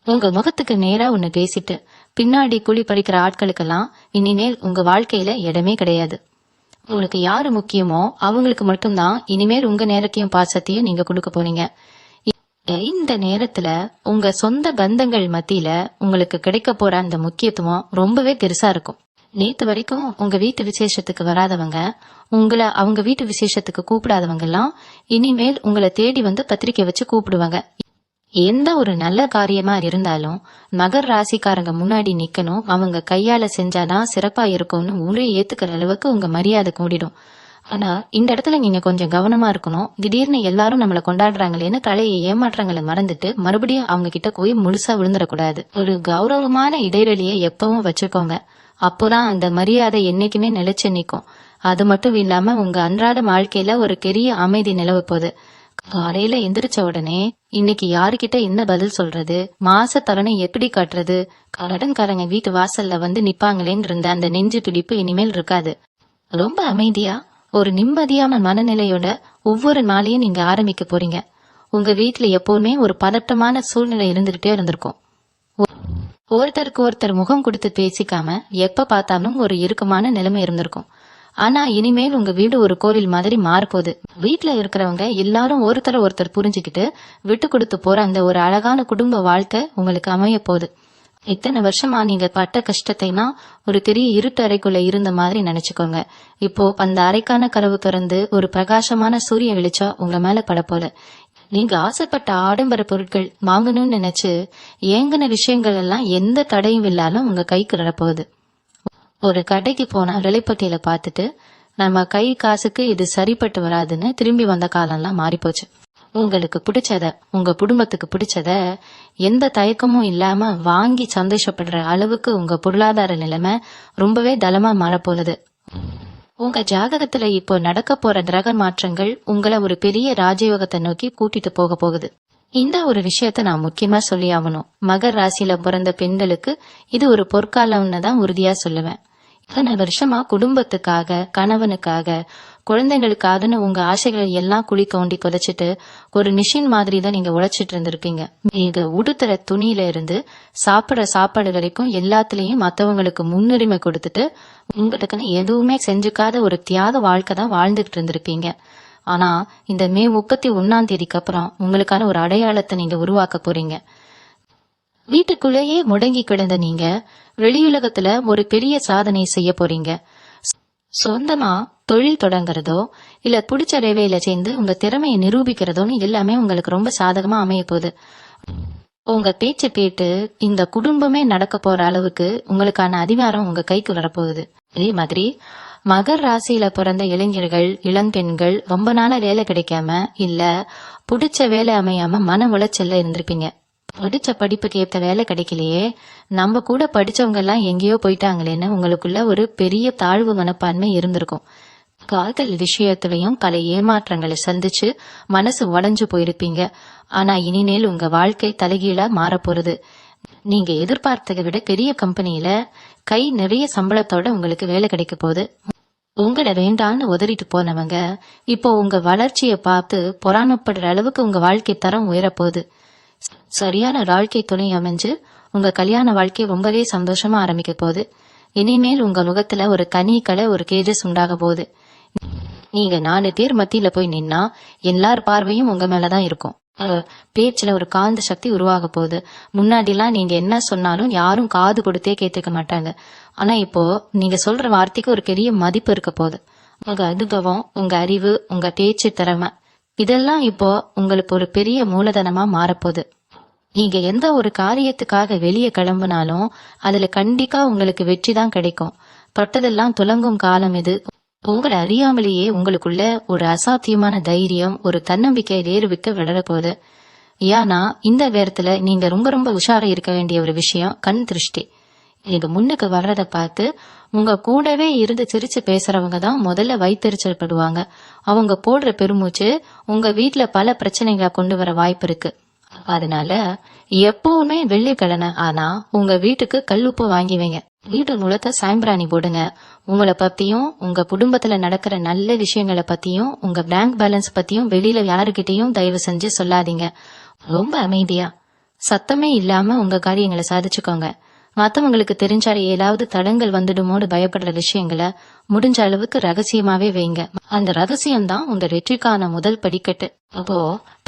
உங்க முகத்துக்கு நேரா ஒண்ணு பேசிட்டு பின்னாடி குழி பறிக்கிற ஆட்களுக்கெல்லாம் இனிமேல் உங்க வாழ்க்கையில இடமே கிடையாது. உங்களுக்கு யாரு முக்கியமோ அவங்களுக்கு மட்டும்தான் இனிமேல் உங்க நேரத்தையும் பாசத்தையும் நீங்க கொடுக்க போறீங்க. இந்த நேரத்துல உங்க சொந்த பந்தங்கள் மத்தியில உங்களுக்கு கிடைக்க போற அந்த முக்கியத்துவம் ரொம்பவே பெருசா இருக்கும். நேத்து வரைக்கும் உங்க வீட்டு விசேஷத்துக்கு வராதவங்க, உங்களை அவங்க வீட்டு விசேஷத்துக்கு கூப்பிடாதவங்க எல்லாம் இனிமேல் உங்களை தேடி பத்திரிக்கை வச்சு கூப்பிடுவாங்க. எந்த ஒரு நல்ல காரியமா இருந்தாலும் மகர் ராசிக்காரங்க முன்னாடி நிக்கணும், அவங்க கையால செஞ்சாதான் சிறப்பா இருக்கும்னு ஊரே ஏத்துக்கிற அளவுக்கு உங்க மரியாதை கூடிடும். ஆனா இந்த இடத்துல நீங்க கொஞ்சம் கவனமா இருக்கணும். திடீர்னு எல்லாரும் நம்மள கொண்டாடுறாங்களேன்னு தலையை ஏமாற்றங்களை மறந்துட்டு மறுபடியும் அவங்க கிட்ட போய் முழுசா விழுந்துடக்கூடாது. ஒரு கௌரவமான இடைவெளியை எப்பவும் வச்சுக்கோங்க. அப்போதான் அந்த மரியாதை என்னைக்குமே நிலைச்சு நிற்கும். அது மட்டும் இல்லாம உங்க அன்றாட வாழ்க்கையில ஒரு பெரிய அமைதி நிலவ போகுது. காலையில எந்திரிச்ச உடனே இன்னைக்கு யாருக்கிட்ட என்ன பதில் சொல்றது, மாச தவணை எப்படி கட்டுறது, கடன்காரங்க வீட்டு வாசல்ல வந்து நிப்பாங்களேன்னு இருந்த அந்த நெஞ்சு துடிப்பு இனிமேல் இருக்காது. ரொம்ப அமைதியா ஒரு நிம்மதியான மனநிலையோட ஒவ்வொரு நாளையும் நீங்க ஆரம்பிக்க போறீங்க. உங்க வீட்டுல எப்பவுமே ஒரு பதட்டமான சூழ்நிலை இருந்துகிட்டே இருந்திருக்கும். ஒருத்தருக்கு ஒருத்தர் முகம் கொடுத்து பேசிக்காம எப்ப பார்த்தாலும் ஒரு இறுக்கமான நிலைமை இருந்திருக்கும். ஆனா இனிமேல் உங்க வீடு ஒரு கோவில் மாதிரி மாறப்போகுது. வீட்டுல இருக்கிறவங்க எல்லாரும் ஒருத்தர் புரிஞ்சுக்கிட்டு விட்டு கொடுத்து போற அந்த ஒரு அழகான குடும்ப வாழ்க்கை உங்களுக்கு அமைய போகுது. இத்தனை வருஷமா நீங்க பட்ட கஷ்டத்தைனா ஒரு பெரிய இருட்டு அறைக்குள்ள இருந்த மாதிரி நினைச்சுக்கோங்க. இப்போ அந்த அறைக்கான கதவு திறந்து ஒரு பிரகாசமான சூரிய வெளிச்சம் உங்க மேல பட போல. நீங்க ஆசைப்பட்ட ஆடம்பர பொருட்கள் வாங்கணும்னு நினைச்சு ஏங்கின விஷயங்கள் எல்லாம் எந்த தடையும் இல்லாம உங்க கைக்கு வரப்போகுது. ஒரு கடைக்கு போன விலைப்பட்டியலை பார்த்துட்டு நம்ம கை காசுக்கு இது சரிப்பட்டு வராதுன்னு திரும்பி வந்த காலம்லாம் மாறிப்போச்சு. உங்களுக்கு பிடிச்சத, உங்க குடும்பத்துக்கு பிடிச்சத எந்த தயக்கமும் இல்லாம வாங்கி சந்தோஷப்படுற அளவுக்கு உங்க பொருளாதார நிலைமை ரொம்பவே தளமா மாறப்போகுது. உங்க ஜாதகத்துல இப்போ நடக்க போற கிரக மாற்றங்கள் உங்களை ஒரு பெரிய ராஜயோகத்தை நோக்கி கூட்டிட்டு போக போகுது. இந்த ஒரு விஷயத்த நான் முக்கியமா சொல்லி ஆகணும். மகர் ராசியில பிறந்த பெண்களுக்கு இது ஒரு பொற்காலம்னு தான் உறுதியா சொல்லுவேன். இத்தனை வருஷமா குடும்பத்துக்காக, கணவனுக்காக, குழந்தைகளுக்காகன்னு உங்க ஆசைகளை எல்லாம் குழி தோண்டி புதைச்சிட்டு ஒரு மிஷின் மாதிரி தான் நீங்க உழைச்சிட்டு இருந்திருப்பீங்க. நீங்க உடுத்துற துணியில இருந்து சாப்பிடுற சாப்பாடு வரைக்கும் எல்லாத்துலயும் மத்தவங்களுக்கு முன்னுரிமை கொடுத்துட்டு உங்களுக்குன்னு எதுவுமே செஞ்சுக்காத ஒரு தியாக வாழ்க்கை தான் வாழ்ந்துகிட்டு இருந்திருப்பீங்க. ஆனா இந்த மே 31 அப்புறம் உங்களுக்கான ஒரு அடையாளத்தை நீங்க உருவாக்க போறீங்க. வீட்டுக்குள்ளேயே முடங்கி கிடந்த நீங்க வெளியுலகத்துல ஒரு பெரிய சாதனை செய்ய போறீங்க. சொந்தமா தொழில் தொடங்குறதோ இல்ல பிடிச்ச ரேவையில சேர்ந்து உங்க திறமையை நிரூபிக்கிறதோன்னு எல்லாமே உங்களுக்கு ரொம்ப சாதகமா அமைய போகுது. உங்க பேச்சை கேட்டு இந்த குடும்பமே நடக்க போற அளவுக்கு உங்களுக்கான அதிகாரம் உங்க கைக்கு வரப்போகுது. அதே மாதிரி மகர் ராசியில பிறந்த இளைஞர்கள், இளம்பெண்கள் ரொம்ப நாளா வேலை கிடைக்காம இல்ல பிடிச்ச வேலை அமையாம மன உளைச்சல்ல இருந்திருப்பீங்க. படிச்ச படிப்புக்கு ஏற்ற வேலை கிடைக்கலையே, நம்ம கூட படிச்சவங்க எல்லாம் எங்கேயோ போயிட்டாங்களேன்னு உங்களுக்குள்ள ஒரு பெரிய தாழ்வு மனப்பான்மை இருந்திருக்கும். காதல் விஷயத்திலையும் பல ஏமாற்றங்களை சந்திச்சு மனசு உடைஞ்சு போயிருப்பீங்க. ஆனா இனிமேல் உங்க வாழ்க்கை தலைகீழா மாறப்போறது. நீங்க எதிர்பார்த்ததை விட பெரிய கம்பெனியில கை நிறைய சம்பளத்தோட உங்களுக்கு வேலை கிடைக்க போகுது. உங்களை வேண்டான்னு உதறிட்டு போனவங்க இப்போ உங்க வளர்ச்சியை பார்த்து பொறாமப்படுற அளவுக்கு உங்க வாழ்க்கை தரம் உயரப்போகுது. சரியான வாழ்க்கை துணை அமைஞ்சு உங்க கல்யாண வாழ்க்கை ரொம்பவே சந்தோஷமா ஆரம்பிக்க போகுது. இனிமேல் உங்க முகத்துல ஒரு கனி ஒரு கேஜஸ் உண்டாக போகுது. நீங்க 4 பேர் மத்தியில போய் நின்னா எல்லார் பார்வையும் உங்க மேலதான் இருக்கும். பேச்சுல ஒரு காந்த சக்தி உருவாக போகுது. முன்னாடி எல்லாம் நீங்க என்ன சொன்னாலும் யாரும் காது கொடுத்தே கேட்டுக்க மாட்டாங்க. ஆனா இப்போ நீங்க சொல்ற வார்த்தைக்கு ஒரு பெரிய மதிப்பு இருக்க போகுது. உங்க அனுபவம், உங்க அறிவு, உங்க பேச்சு திறமை இதெல்லாம் இப்போ உங்களுக்கு ஒரு பெரிய மூலதனமா மாறப்போகுது. நீங்க எந்த ஒரு காரியத்துக்காக வெளியே கிளம்புனாலும் அதுல கண்டிப்பா உங்களுக்கு வெற்றி தான் கிடைக்கும். தொட்டதெல்லாம் துலங்கும் காலம் இது. உங்களை அறியாமலேயே உங்களுக்குள்ள ஒரு அசாத்தியமான தைரியம், ஒரு தன்னம்பிக்கை வேறுவிக்க விடற போகுது. ஏன்னா இந்த நேரத்துல நீங்க ரொம்ப ரொம்ப உஷாரா இருக்க வேண்டிய ஒரு விஷயம் கண் திருஷ்டி. நீங்க முன்னுக்கு வர்றத பார்த்து உங்க கூடவே இருந்து சிரிச்சு பேசுறவங்க தான் முதல்ல வைத்தெரிச்சல் படுவாங்க. அவங்க போடுற பெருமூச்சு உங்க வீட்டுல பல பிரச்சனைகளை கொண்டு வர வாய்ப்பு இருக்கு. அதனால எப்பவுமே வெள்ளிக்கிழமை ஆனா உங்க வீட்டுக்கு கல்லுப்பு வாங்கி வைங்க. வீட்டு முழுக்க சாம்பிராணி போடுங்க. உங்களை பத்தியும் உங்க குடும்பத்துல நடக்கிற நல்ல விஷயங்களை பத்தியும் உங்க பேங்க் பேலன்ஸ் பத்தியும் வெளியில யாருகிட்டையும் தயவு செஞ்சு சொல்லாதீங்க. ரொம்ப அமைதியா சத்தமே இல்லாம உங்க காரியங்களை சாதிச்சுக்கோங்க. மத்தவங்களுக்கு தெரிஞ்சாலே ஏதாவது தடங்கள் வந்துடுமோடு பயப்படுற விஷயங்களை முடிஞ்ச அளவுக்கு ரகசியமாவே வைங்க. அந்த ரகசியம்தான் உங்க வெற்றிக்கான முதல் படிக்கட்டு. அப்போ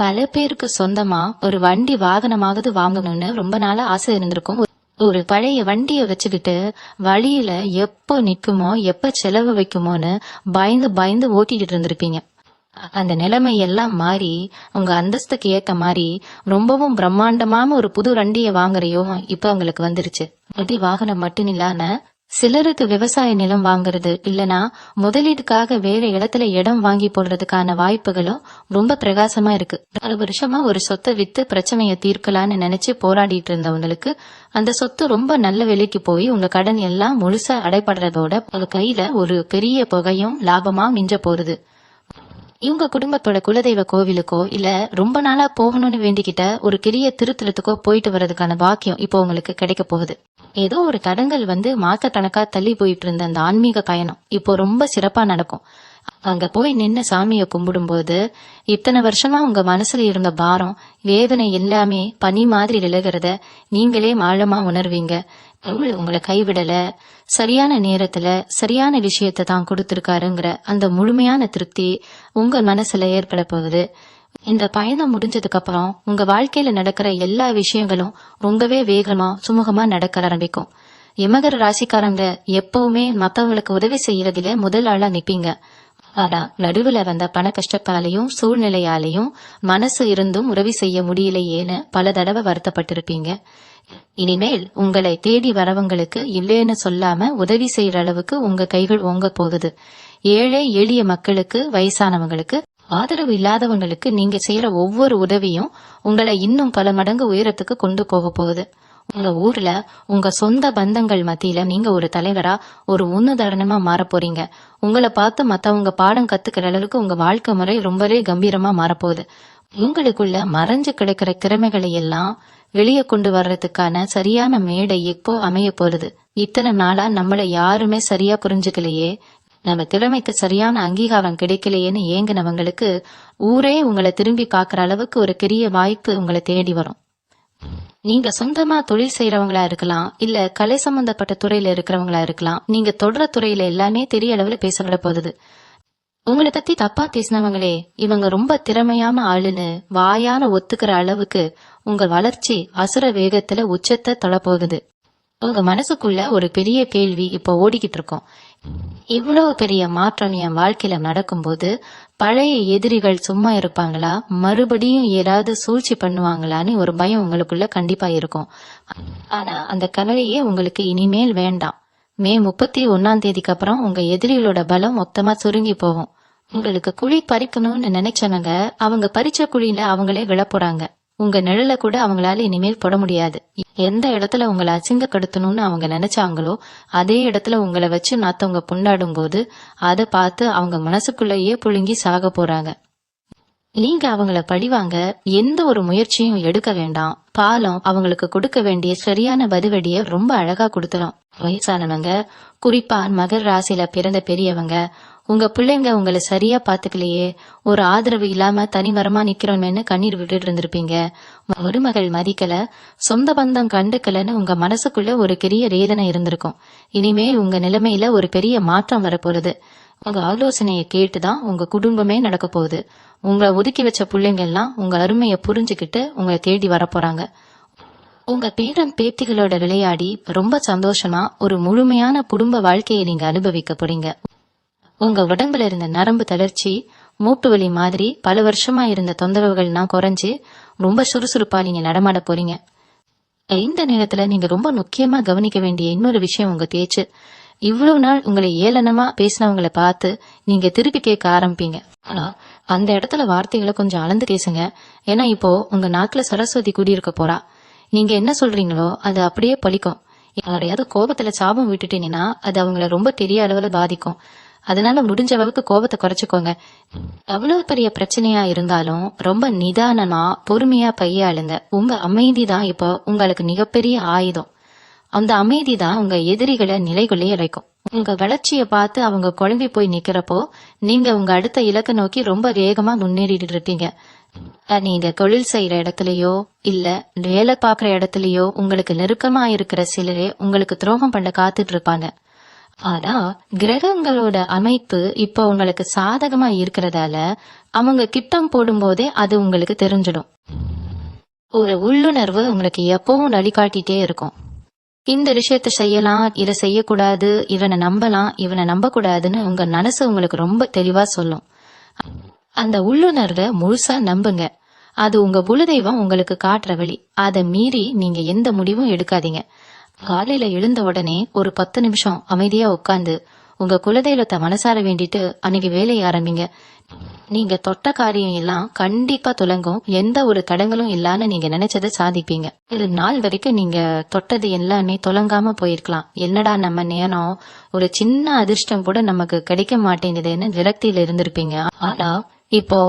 பல பேருக்கு சொந்தமா ஒரு வண்டி வாகனமாவது வாங்கணும்னு ரொம்ப நாளா ஆசை இருந்திருக்கும். ஒரு பழைய வண்டிய வச்சுக்கிட்டு வழியில எப்ப நிக்குமோ எப்ப செலவு வைக்குமோன்னு பயந்து பயந்து ஓட்டிட்டு இருந்திருப்பீங்க. அந்த நிலைமை எல்லாம் மாறி உங்க அந்தஸ்துக்கு ஏத்த மாதிரி ரொம்பவும் பிரம்மாண்டமான ஒரு புது வண்டியை வாங்குற யோகம் இப்ப உங்களுக்கு வந்துருச்சு. வண்டி வாகனம் மட்டும் இல்லாம சிலருக்கு விவசாய நிலம் வாங்குறது இல்லனா முதலீடுக்காக வேற இடத்துல இடம் வாங்கி போடுறதுக்கான வாய்ப்புகளும் ரொம்ப பிரகாசமா இருக்கு. பல வருஷமா ஒரு சொத்தை வித்து பிரச்சனைய தீர்க்கலான்னு நினைச்சு போராடிட்டு இருந்தவங்களுக்கு அந்த சொத்து ரொம்ப நல்ல விலைக்கு போய் உங்க கடன் எல்லாம் முழுசா அடைபடுறதோட உங்க கையில ஒரு பெரிய தொகையும் லாபமா மிஞ்ச போறது. இவங்க குடும்பத்தோட குலதெய்வ கோவிலுக்கோ இல்ல ரொம்ப நாளா போகணும்னு வேண்டிக்கிட்ட ஒரு பெரிய திருத்தலத்துக்கோ போயிட்டு வர்றதுக்கான பாக்கியம் இப்போ உங்களுக்கு கிடைக்க போகுது. ஏதோ ஒரு தடங்கள் மாச கணக்கா தள்ளி போயிட்டு இருந்த அந்த ஆன்மீக பயணம் இப்போ ரொம்ப சிறப்பா நடக்கும். அங்க போய் நின்று சாமிய கும்பிடும் போது இத்தனை வருஷமா உங்க மனசுல இருந்த பாரம் வேதனை எல்லாமே பனி மாதிரி விலகிறத நீங்களே ஆழமா உணர்வீங்க. உங்களை கைவிடல, சரியான நேரத்துல சரியான விஷயத்தை தான் கொடுத்திருக்காருங்கிற அந்த முழுமையான திருப்தி உங்க மனசுல ஏற்பட போகுது. இந்த பயணம் முடிஞ்சதுக்கு அப்புறம் உங்க வாழ்க்கையில நடக்கிற எல்லா விஷயங்களும் ரொம்பவே வேகமா சுமூகமா நடக்க ஆரம்பிக்கும். மகர ராசிக்காரங்க எப்பவுமே மத்தவங்களுக்கு உதவி செய்யறதுல முதல் ஆளா நிப்பீங்க. ஆனா நடுவுல வந்த பண கஷ்டத்தாலையும் சூழ்நிலையாலையும் மனசு இருந்தும் உதவி செய்ய முடியலையேன்னு பல தடவை வருத்தப்பட்டிருப்பீங்க. இனிமேல் உங்களை தேடி வரவங்களுக்கு இல்லேன்னு சொல்லாம உதவி செய்யற அளவுக்கு உங்க கைகள் ஓங்க போகுது. ஏழை எளிய மக்களுக்கு, வயசானவங்களுக்கு, ஆதரவு இல்லாதவங்களுக்கு நீங்க செய்யற ஒவ்வொரு உதவியும் உங்களை இன்னும் பல மடங்கு உயரத்துக்கு கொண்டு போக போகுது. உங்க ஊர்ல உங்க சொந்த பந்தங்கள் மத்தியில நீங்க ஒரு தலைவரா, ஒரு உன்னுதாரணமா மாற போறீங்க. உங்களை பார்த்து மத்தவங்க பாடம் கத்துக்கிற அளவுக்கு உங்க வாழ்க்கை முறை ரொம்பவே கம்பீரமா மாறப்போகுது. உங்களுக்குள்ள மறைஞ்சு கிடைக்கிற திறமைகளை எல்லாம் வெளியே கொண்டு வர்றதுக்கான சரியான மேடை இப்போ அமைய போறது. இத்தனை நாளா நம்மள யாருமே சரியா புரிஞ்சுக்கலையே, நம்ம திறமைக்கு சரியான அங்கீகாரம் கிடைக்கலையேன்னு ஏங்கினவங்களுக்கு ஊரே உங்களை திரும்பி பாக்குற அளவுக்கு ஒரு பெரிய வாய்ப்பு உங்களை தேடி வரும். நீங்க சொந்தமா தொழில் செய்யறவங்களா இருக்கலாம், இல்ல கலை சம்பந்தப்பட்ட துறையில இருக்கிறவங்களா இருக்கலாம். நீங்க தொடர துறையில எல்லாமே தெரிய அளவுல பேசப்பட போகுது. உங்களை பத்தி தப்பா பேசினவங்களே இவங்க ரொம்ப திறமையான ஆளுன்னு வாயான ஒத்துக்கிற அளவுக்கு உங்க வளர்ச்சி அசுர வேகத்துல உச்சத்தை தொலைப்போகுது. உங்க மனசுக்குள்ள ஒரு பெரிய கேள்வி இப்ப ஓடிக்கிட்டு இருக்கோம். இவ்வளவு பெரிய மாற்றம் என் வாழ்க்கையில நடக்கும்போது பழைய எதிரிகள் சும்மா இருப்பாங்களா, மறுபடியும் ஏதாவது சூழ்ச்சி பண்ணுவாங்களான்னு ஒரு பயம் உங்களுக்குள்ள கண்டிப்பா இருக்கும். ஆனா அந்த கவலையே உங்களுக்கு இனிமேல் வேண்டாம். மே 31 அப்புறம் உங்க எதிரிகளோட பலம் மொத்தமா சுருங்கி போகும். உங்களுக்கு குழி பறிக்கணும்னு நினைச்சவங்க அவங்க பறிச்ச குழியில அவங்களே விழப்போறாங்க. உங்க நிழல கூட அவங்களால இனிமேல் போட முடியாது. எந்த இடத்துல உங்களை அசிங்கப்படுத்தணும்னு அவங்க நினைச்சாங்களோ அதே இடத்துல உங்களை வச்சு மத்தவங்க புண்டாடும் போது அதை பார்த்து அவங்க மனசுக்குள்ளேயே புழுங்கி சாக போறாங்க. நீங்க அவங்கள பழிவாங்க எந்த ஒரு முயற்சியும் எடுக்க வேண்டாம். பாலம் அவங்களுக்கு கொடுக்க வேண்டிய சரியான பதிவடிய ரொம்ப அழகா கொடுத்துரும். வயசானவங்க, குறிப்பா மகர ராசியில பிறந்த பெரியவங்க, உங்க பிள்ளைங்க உங்களை சரியா பாத்துக்கலையே, ஒரு ஆதரவு இல்லாம தனிமரமா நிக்கிறோமேன்னு கண்ணீர் விட்டுட்டு இருந்திருப்பீங்க. மருமகள் மதிக்கல, சொந்த பந்தம் கண்டுக்கலன்னு உங்க மனசுக்குள்ள ஒரு பெரிய வேதனை இருந்திருக்கும். இனிமே உங்க நிலைமையில ஒரு பெரிய மாற்றம் வரப்போகுது. உங்க ஆலோசனையை கேட்டுதான் உங்க குடும்பமே நடக்க போகுது. உங்களை ஒதுக்கி வச்ச பிள்ளைங்க எல்லாம் உங்க அருமையை புரிஞ்சுக்கிட்டு உங்களை தேடி வரப்போறாங்க. உங்க பேரன் பேத்திகளோட விளையாடி ரொம்ப சந்தோஷமா ஒரு முழுமையான குடும்ப வாழ்க்கையை நீங்க அனுபவிக்க போறீங்க. உங்க உடம்புல இருந்த நரம்பு தளர்ச்சி, மூட்டு வலி மாதிரி பல வருஷமா இருந்த தொந்தரவுகள்லாம் குறைஞ்சு ரொம்ப சுறுசுறுப்பா நீங்க நடமாட போறீங்க. இந்த நேரத்துல நீங்க ரொம்ப முக்கியமா கவனிக்க வேண்டிய இன்னொரு விஷயம் உங்க பேச்சு. இவ்வளவு நாள் உங்களை ஏளனமா பேசினவங்களை பார்த்து நீங்க திருப்பி கேட்க ஆரம்பிப்பீங்க. ஆனா அந்த இடத்துல வார்த்தைகளை கொஞ்சம் அளந்து பேசுங்க. ஏன்னா இப்போ உங்க நாக்குல சரஸ்வதி குடியிருக்க போறா. நீங்க என்ன சொல்றீங்களோ அது அப்படியே பலிக்கும். யாரையாவது கோபத்துல சாபம் விட்டுட்டீங்கன்னா அது அவங்கள ரொம்ப பெரிய அளவுல பாதிக்கும். அதனால முடிஞ்ச அளவுக்கு கோபத்தை குறைச்சுக்கோங்க. எவ்வளவு பெரிய பிரச்சனையா இருந்தாலும் ரொம்ப நிதானமா பொறுமையா கையாளுங்க. உங்க அமைதி தான் இப்போ உங்களுக்கு மிகப்பெரிய ஆயுதம். அந்த அமைதி தான் உங்க எதிரிகளை நிலைக்குள்ளே வைக்கும். உங்க வளர்ச்சியை பார்த்து அவங்க குழம்பி போய் நிக்கிறப்போ நீங்க உங்க அடுத்த இலக்கை நோக்கி ரொம்ப வேகமா முன்னேறிட்டு இருப்பீங்க. நீங்க தொழில் செய்யற இடத்துலயோ இல்ல வேலை பாக்குற இடத்துலயோ உங்களுக்கு நெருக்கமா இருக்கிற சிலரே உங்களுக்கு துரோகம் பண்ண காத்துட்டு இருப்பாங்க. ஆனா கிரகங்களோட அமைப்பு இப்ப உங்களுக்கு சாதகமா இருக்கிறதால அவங்க கிட்டம் போடும் போதே அது உங்களுக்கு தெரிஞ்சிடும். ஒரு உள்ளுணர்வு உங்களுக்கு எப்பவும் வழிகாட்டிட்டே இருக்கும். இந்த விஷயத்த செய்யலாம், இதை செய்யக்கூடாது, இவனை நம்பலாம், இவனை நம்ப கூடாதுன்னு உங்க மனசு உங்களுக்கு ரொம்ப தெளிவா சொல்லும். அந்த உள்ளுணர்வை முழுசா நம்புங்க. அது உங்க குலதெய்வம் உங்களுக்கு காட்டுற வழி. அதை மீறி நீங்க எந்த முடிவும் எடுக்காதீங்க. காலையில எழுந்த உடனே ஒரு 10 நிமிஷம் அமைதியா உட்கார்ந்து உங்க குலதெய்வத்தை மனசார வேண்டிட்டு அன்னைக்கு வேலையை ஆரம்பிங்க. நீங்க தொட்ட காரியம் எல்லாம் கண்டிப்பா துலங்கும். எந்த ஒரு தடங்களும் இல்லாம நீங்க நினைச்சதை சாதிப்பீங்க. இது நாள் வரைக்கும் நீங்க தொட்டது எல்லாமே துலங்காம போயிருக்கலாம். என்னடா நம்ம நேரம், ஒரு சின்ன அதிர்ஷ்டம் கூட நமக்கு கிடைக்க மாட்டேங்குதுன்னு விரக்தியில இருந்திருப்பீங்க. ஆனா இப்போ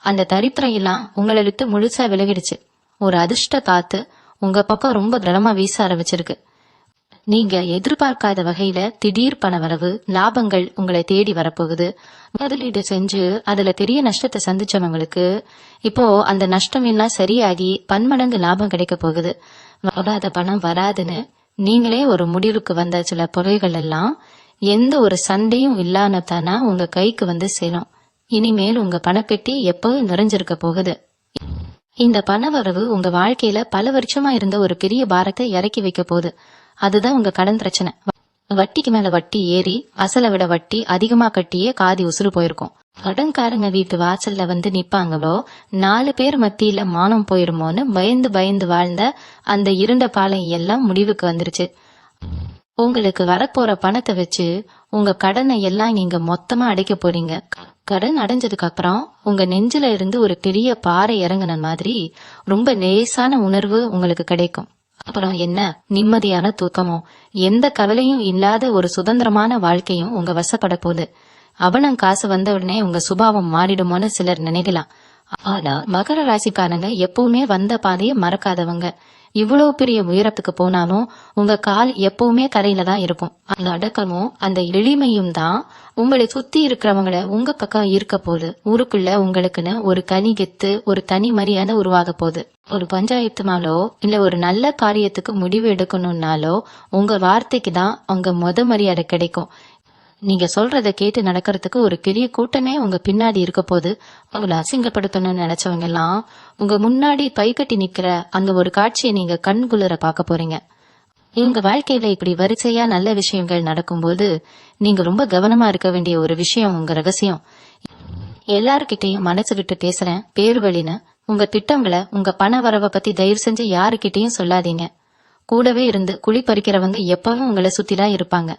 அந்த தரித்திரம் எல்லாம் உங்களை விட்டு முழுசா விலகிடுச்சு. ஒரு அதிர்ஷ்ட காத்து உங்க பக்கம் ரொம்ப திடமா வீச ஆரம்பிச்சிருக்கு. நீங்க எதிர்பார்க்காத வகையில திடீர் பணவரவு, லாபங்கள் உங்களை தேடி வரப்போகுது. முதலீடு செஞ்சு அதுல பெரிய நஷ்டத்தை சந்திச்சவங்களுக்கு இப்போ அந்த நஷ்டம் எல்லாம் சரியாகி பன்மடங்கு லாபம் கிடைக்க போகுது. வராத பணம் வராதுன்னு நீங்களே ஒரு முடிவுக்கு வந்த சில பொருள்கள் எல்லாம் எந்த ஒரு சண்டையும் இல்லாமத்தானா உங்க கைக்கு வந்து சேரும். இனிமேல் உங்க பணப்பெட்டி எப்பவும் நிறைஞ்சிருக்க போகுது. இந்த பணவரவு உங்க வாழ்க்கையில பல வருஷமா இருந்த ஒரு பெரிய பாரத்தை இறக்கி வைக்க போகுது. அதுதான் உங்க கடன் பிரச்சனை. வட்டிக்கு மேல வட்டி ஏறி அசலை விட வட்டி அதிகமா கட்டியே காதி உசுறு போயிருக்கும். கடன்காரங்க வீட்டு வாசல்ல வந்து நிப்பாங்களோ, 4 பேர் மத்தியில மானம் போயிருமோன்னு பயந்து பயந்து வாழ்ந்த அந்த இருண்ட பாலம் எல்லாம் முடிவுக்கு வந்துருச்சு. உங்களுக்கு வரப்போற பணத்தை வச்சு உங்க கடனை எல்லாம் நீங்க மொத்தமா அடைக்க போறீங்க. கடன் அடைஞ்சதுக்கு அப்புறம் உங்க நெஞ்சில இருந்து ஒரு பெரிய பாறை இறங்குன மாதிரி ரொம்ப லேசான உணர்வு உங்களுக்கு கிடைக்கும். அப்புறம் என்ன, நிம்மதியான தூக்கமும் எந்த கவலையும் இல்லாத ஒரு சுதந்திரமான வாழ்க்கையும் உங்க வசப்பட போகுது. அவனம் காசு வந்த உடனே உங்க சுபாவம் மாறிடுமோன்னு சிலர் நினைக்கலாம். ஆனா மகர ராசிக்காரங்க எப்பவுமே வந்த பாதையை மறக்காதவங்க. இவ்வளவு பெரிய உயரத்துக்கு போனாலும் உங்க கால் எப்பவுமே கரையில தான் இருக்கும். அந்த அடக்கமும் அந்த எளிமையும் தான் உங்களை சுத்தி இருக்கிறவங்கள உங்க பக்கம் இருக்க போகுது. ஊருக்குள்ள உங்களுக்குன்னு ஒரு கனி கெத்து, ஒரு தனி மரியாதை உருவாக போகுது. ஒரு பஞ்சாயத்துனாலோ இல்ல ஒரு நல்ல காரியத்துக்கு முடிவு எடுக்கணும்னாலோ உங்க வார்த்தைக்கு தான் உங்க மரியாதை கிடைக்கும். நீங்க சொல்றத கேட்டு நடக்கிறதுக்கு ஒரு பெரிய கூட்டமே உங்க பின்னாடி இருக்க போது. உங்களை அசிங்கப்படுத்தணும்னு நினைச்சவங்க எல்லாம் உங்க முன்னாடி பைக்கட்டி நிக்கிற அந்த ஒரு காட்சியை நீங்க கண்குளிர பார்க்க போறீங்க. உங்க வாழ்க்கையில இப்படி வரிசையா நல்ல விஷயங்கள் நடக்கும்போது நீங்க ரொம்ப கவனமா இருக்க வேண்டிய ஒரு விஷயம் உங்க ரகசியம். எல்லாருக்கிட்டையும் மனசு விட்டு பேசுறேன் பேரு வழின்னு உங்க திட்டங்களை, உங்க பண வரவை பத்தி தயவு செஞ்சு யாருக்கிட்டையும் சொல்லாதீங்க. கூடவே இருந்து குழி பறிக்கிறவங்க எப்பவும் உங்களை சுத்திதான் இருப்பாங்க.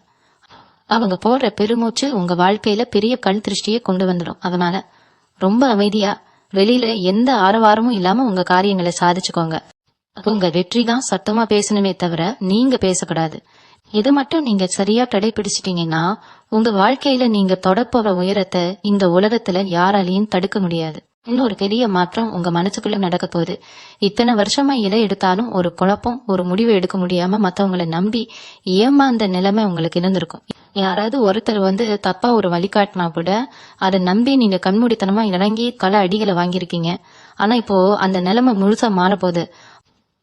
அவங்க போடுற பெருமூச்சு உங்க வாழ்க்கையில பெரிய கண் திருஷ்டியை கொண்டு வந்துடும். அதனால ரொம்ப அமைதியா வெளியில எந்த ஆரவாரமும் இல்லாம உங்க காரியங்களை சாதிச்சுக்கோங்க. உங்க வெற்றி தான் சத்தமா பேசணுமே தவிர நீங்க பேசக்கூடாது. இது மட்டும் நீங்க சரியா கடைபிடிச்சிட்டீங்கன்னா உங்க வாழ்க்கையில நீங்க தொடப்போற உயரத்தை இந்த உலகத்துல யாராலையும் தடுக்க முடியாது. இன்னொரு பெரிய மாற்றம் உங்க மனசுக்குள்ள நடக்க போகுது. இத்தனை வருஷமா எதை எடுத்தாலும் ஒரு குழப்பம், ஒரு முடிவு எடுக்க முடியாம மத்தவங்களை நம்பி ஏமாந்த நிலைமை உங்களுக்கு இருந்திருக்கும். யாராவது ஒருத்தர் வந்து தப்பா ஒரு வழிகாட்டினா கூட அதை நம்பி நீங்க கண்மூடித்தனமா இறங்கி பல அடிகளை வாங்கியிருக்கீங்க. ஆனா இப்போ அந்த நிலைமை முழுசா மாறப்போகுது.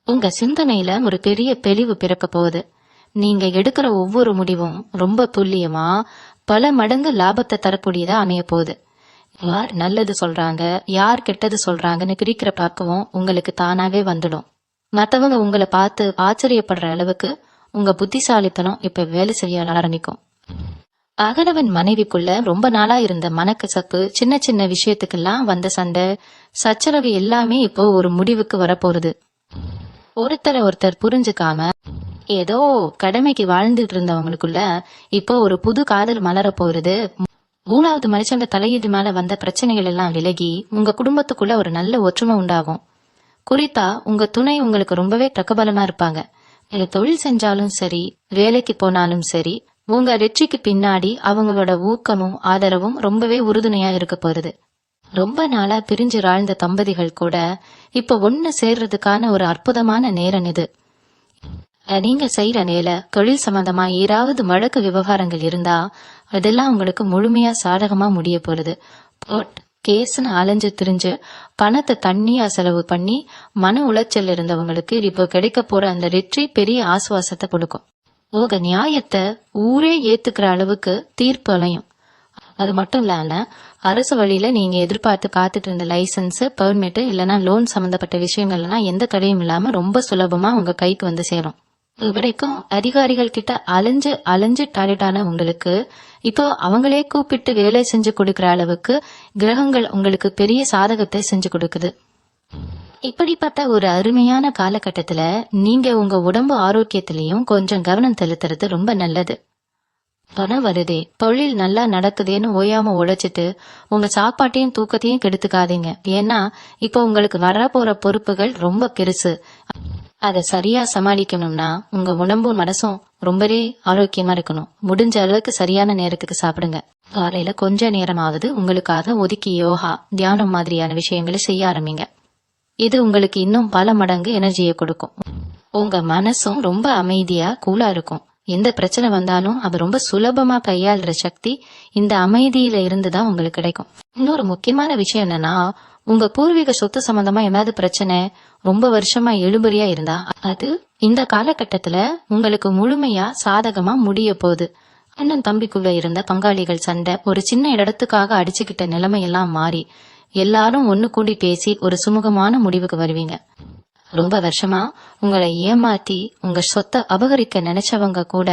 உங்க சிந்தனையில ஒரு பெரிய தெளிவு பிறக்க போகுது. நீங்க எடுக்கிற ஒவ்வொரு முடிவும் ரொம்ப துல்லியமா பல மடங்கு லாபத்தை தரக்கூடியதா அமைய போகுது. யார் நல்லது சொல்றாங்க, யார் கெட்டது சொல்றாங்கன்னு பிரிக்கிற பக்குவம் உங்களுக்கு தானாவே வந்துடும். மத்தவங்க உங்களை பார்த்து ஆச்சரியப்படுற அளவுக்கு உங்க புத்திசாலித்தனம் இப்ப வேலை செய்ய ஆரம்பிக்கும். அகலவன் மனைவிக்குள்ள ரொம்ப நாளா இருந்த மனக்கசப்பு, சின்ன சின்ன விஷயத்துக்கெல்லாம் வந்த சண்டை சச்சரவு எல்லாமே இப்போ ஒரு முடிவுக்கு வரப்போகுது. ஒருத்தரை ஒருத்தர் புரிஞ்சுக்காம ஏதோ கடமைக்கு வாழ்ந்துட்டு இருந்தவங்களுக்குள்ள இப்போ ஒரு புது காதல் மலர போறது. 3வது மனுஷங்க தலையீடு மேல வந்த பிரச்சனைகள் எல்லாம் விலகி உங்க குடும்பத்துக்குள்ள ஒரு நல்ல ஒற்றுமை உண்டாகும். குறித்தா உங்க துணை உங்களுக்கு ரொம்பவே பிரகபலமா இருப்பாங்க. நீங்க தொழில் செஞ்சாலும் சரி, வேலைக்கு போனாலும் சரி, உங்க வெற்றிக்கு பின்னாடி அவங்களோட ஊக்கமும் ஆதரவும் ரொம்பவே உறுதுணையா இருக்க போறது. ரொம்ப நாளா பிரிஞ்சு வாழ்ந்த தம்பதிகள் கூட இப்ப ஒண்ணு சேர்றதுக்கான ஒரு அற்புதமான நேரம் இது. நீங்க செய்யற வேலை, தொழில் சம்பந்தமா ஏதாவது வழக்கு விவகாரங்கள் இருந்தா அதெல்லாம் உங்களுக்கு முழுமையா சாதகமா முடிய போறது. கேஸ்ன்னு அலைஞ்சு திரிஞ்சு பணத்தை தண்ணியா செலவு பண்ணி மன உளைச்சல் இருந்தவங்களுக்கு இப்போ கிடைக்க போற அந்த வெற்றி பெரிய ஆசுவாசத்தை கொடுக்கும். உங்க நியாயத்தை ஊரே ஏத்துக்கிற அளவுக்கு தீர்ப்பு அலையும். அது மட்டும் இல்லாம அரசு வழியில நீங்க எதிர்பார்த்து காத்துட்டு இருந்த லைசன்ஸ், பெர்மிட் இல்லைன்னா லோன் சம்பந்தப்பட்ட விஷயங்கள்லாம் எந்த தடையும் இல்லாம ரொம்ப சுலபமா உங்க கைக்கு வந்து சேரும். இதுவரைக்கும் அதிகாரிகள் கிட்ட அலைஞ்சு அலைஞ்சு டாய்லெட்டான உங்களுக்கு இப்போ அவங்களே கூப்பிட்டு வேலை செஞ்சு கொடுக்கற அளவுக்கு கிரகங்கள் உங்களுக்கு பெரிய சாதகத்தை செஞ்சு கொடுக்குது. இப்படிப்பட்ட ஒரு அருமையான காலகட்டத்துல நீங்க உங்க உடம்பு ஆரோக்கியத்திலையும் கொஞ்சம் கவனம் செலுத்துறது ரொம்ப நல்லது. பணம் வருதே, தொழில் நல்லா நடக்குதேன்னு ஓயாம உழைச்சிட்டு உங்க சாப்பாட்டையும் தூக்கத்தையும் கெடுத்துக்காதீங்க. ஏன்னா இப்போ உங்களுக்கு வரப்போற பொறுப்புகள் ரொம்ப பெருசு. அதை சரியா சமாளிக்கணும்னா உங்க உடம்பும் மனசும் ரொம்பவே ஆரோக்கியமா இருக்கணும். முடிஞ்ச அளவுக்கு சரியான நேரத்துக்கு சாப்பிடுங்க. காலையில கொஞ்ச நேரமாவது உங்களுக்காக ஒதுக்கி யோகா, தியானம் மாதிரியான விஷயங்களை செய்ய ஆரம்பிங்க. இது உங்களுக்கு இன்னும் பல மடங்கு எனர்ஜியை கொடுக்கும். உங்க மனசும் ரொம்ப அமைதியா கூலா இருக்கும். எந்த பிரச்சனை வந்தாலும் அது ரொம்ப சுலபமா கையாளுற சக்தி இந்த அமைதியில இருந்துதான் உங்களுக்கு கிடைக்கும். இன்னொரு முக்கியமான விஷயம் என்னன்னா, உங்க பூர்வீக சொத்து சம்பந்தமா ஏதாவது பிரச்சனை ரொம்ப வருஷமா எழுபறியா இருந்தா அது இந்த காலகட்டத்துல உங்களுக்கு முழுமையா சாதகமா முடிய போகுது. அண்ணன் தம்பிக்குள்ள இருந்த பங்காளிகள் சண்டை ஒரு சின்ன இடத்துக்காக அடிச்சுக்கிட்ட நிலைமையெல்லாம் மாறி எல்லாரும் ஒண்ணு கூடி பேசி ஒரு சுமூகமான முடிவுக்கு வருவீங்க. ரொம்ப வருஷமா உங்களை ஏமாத்தி உங்க சொத்தை அபகரிக்க நினைச்சவங்க கூட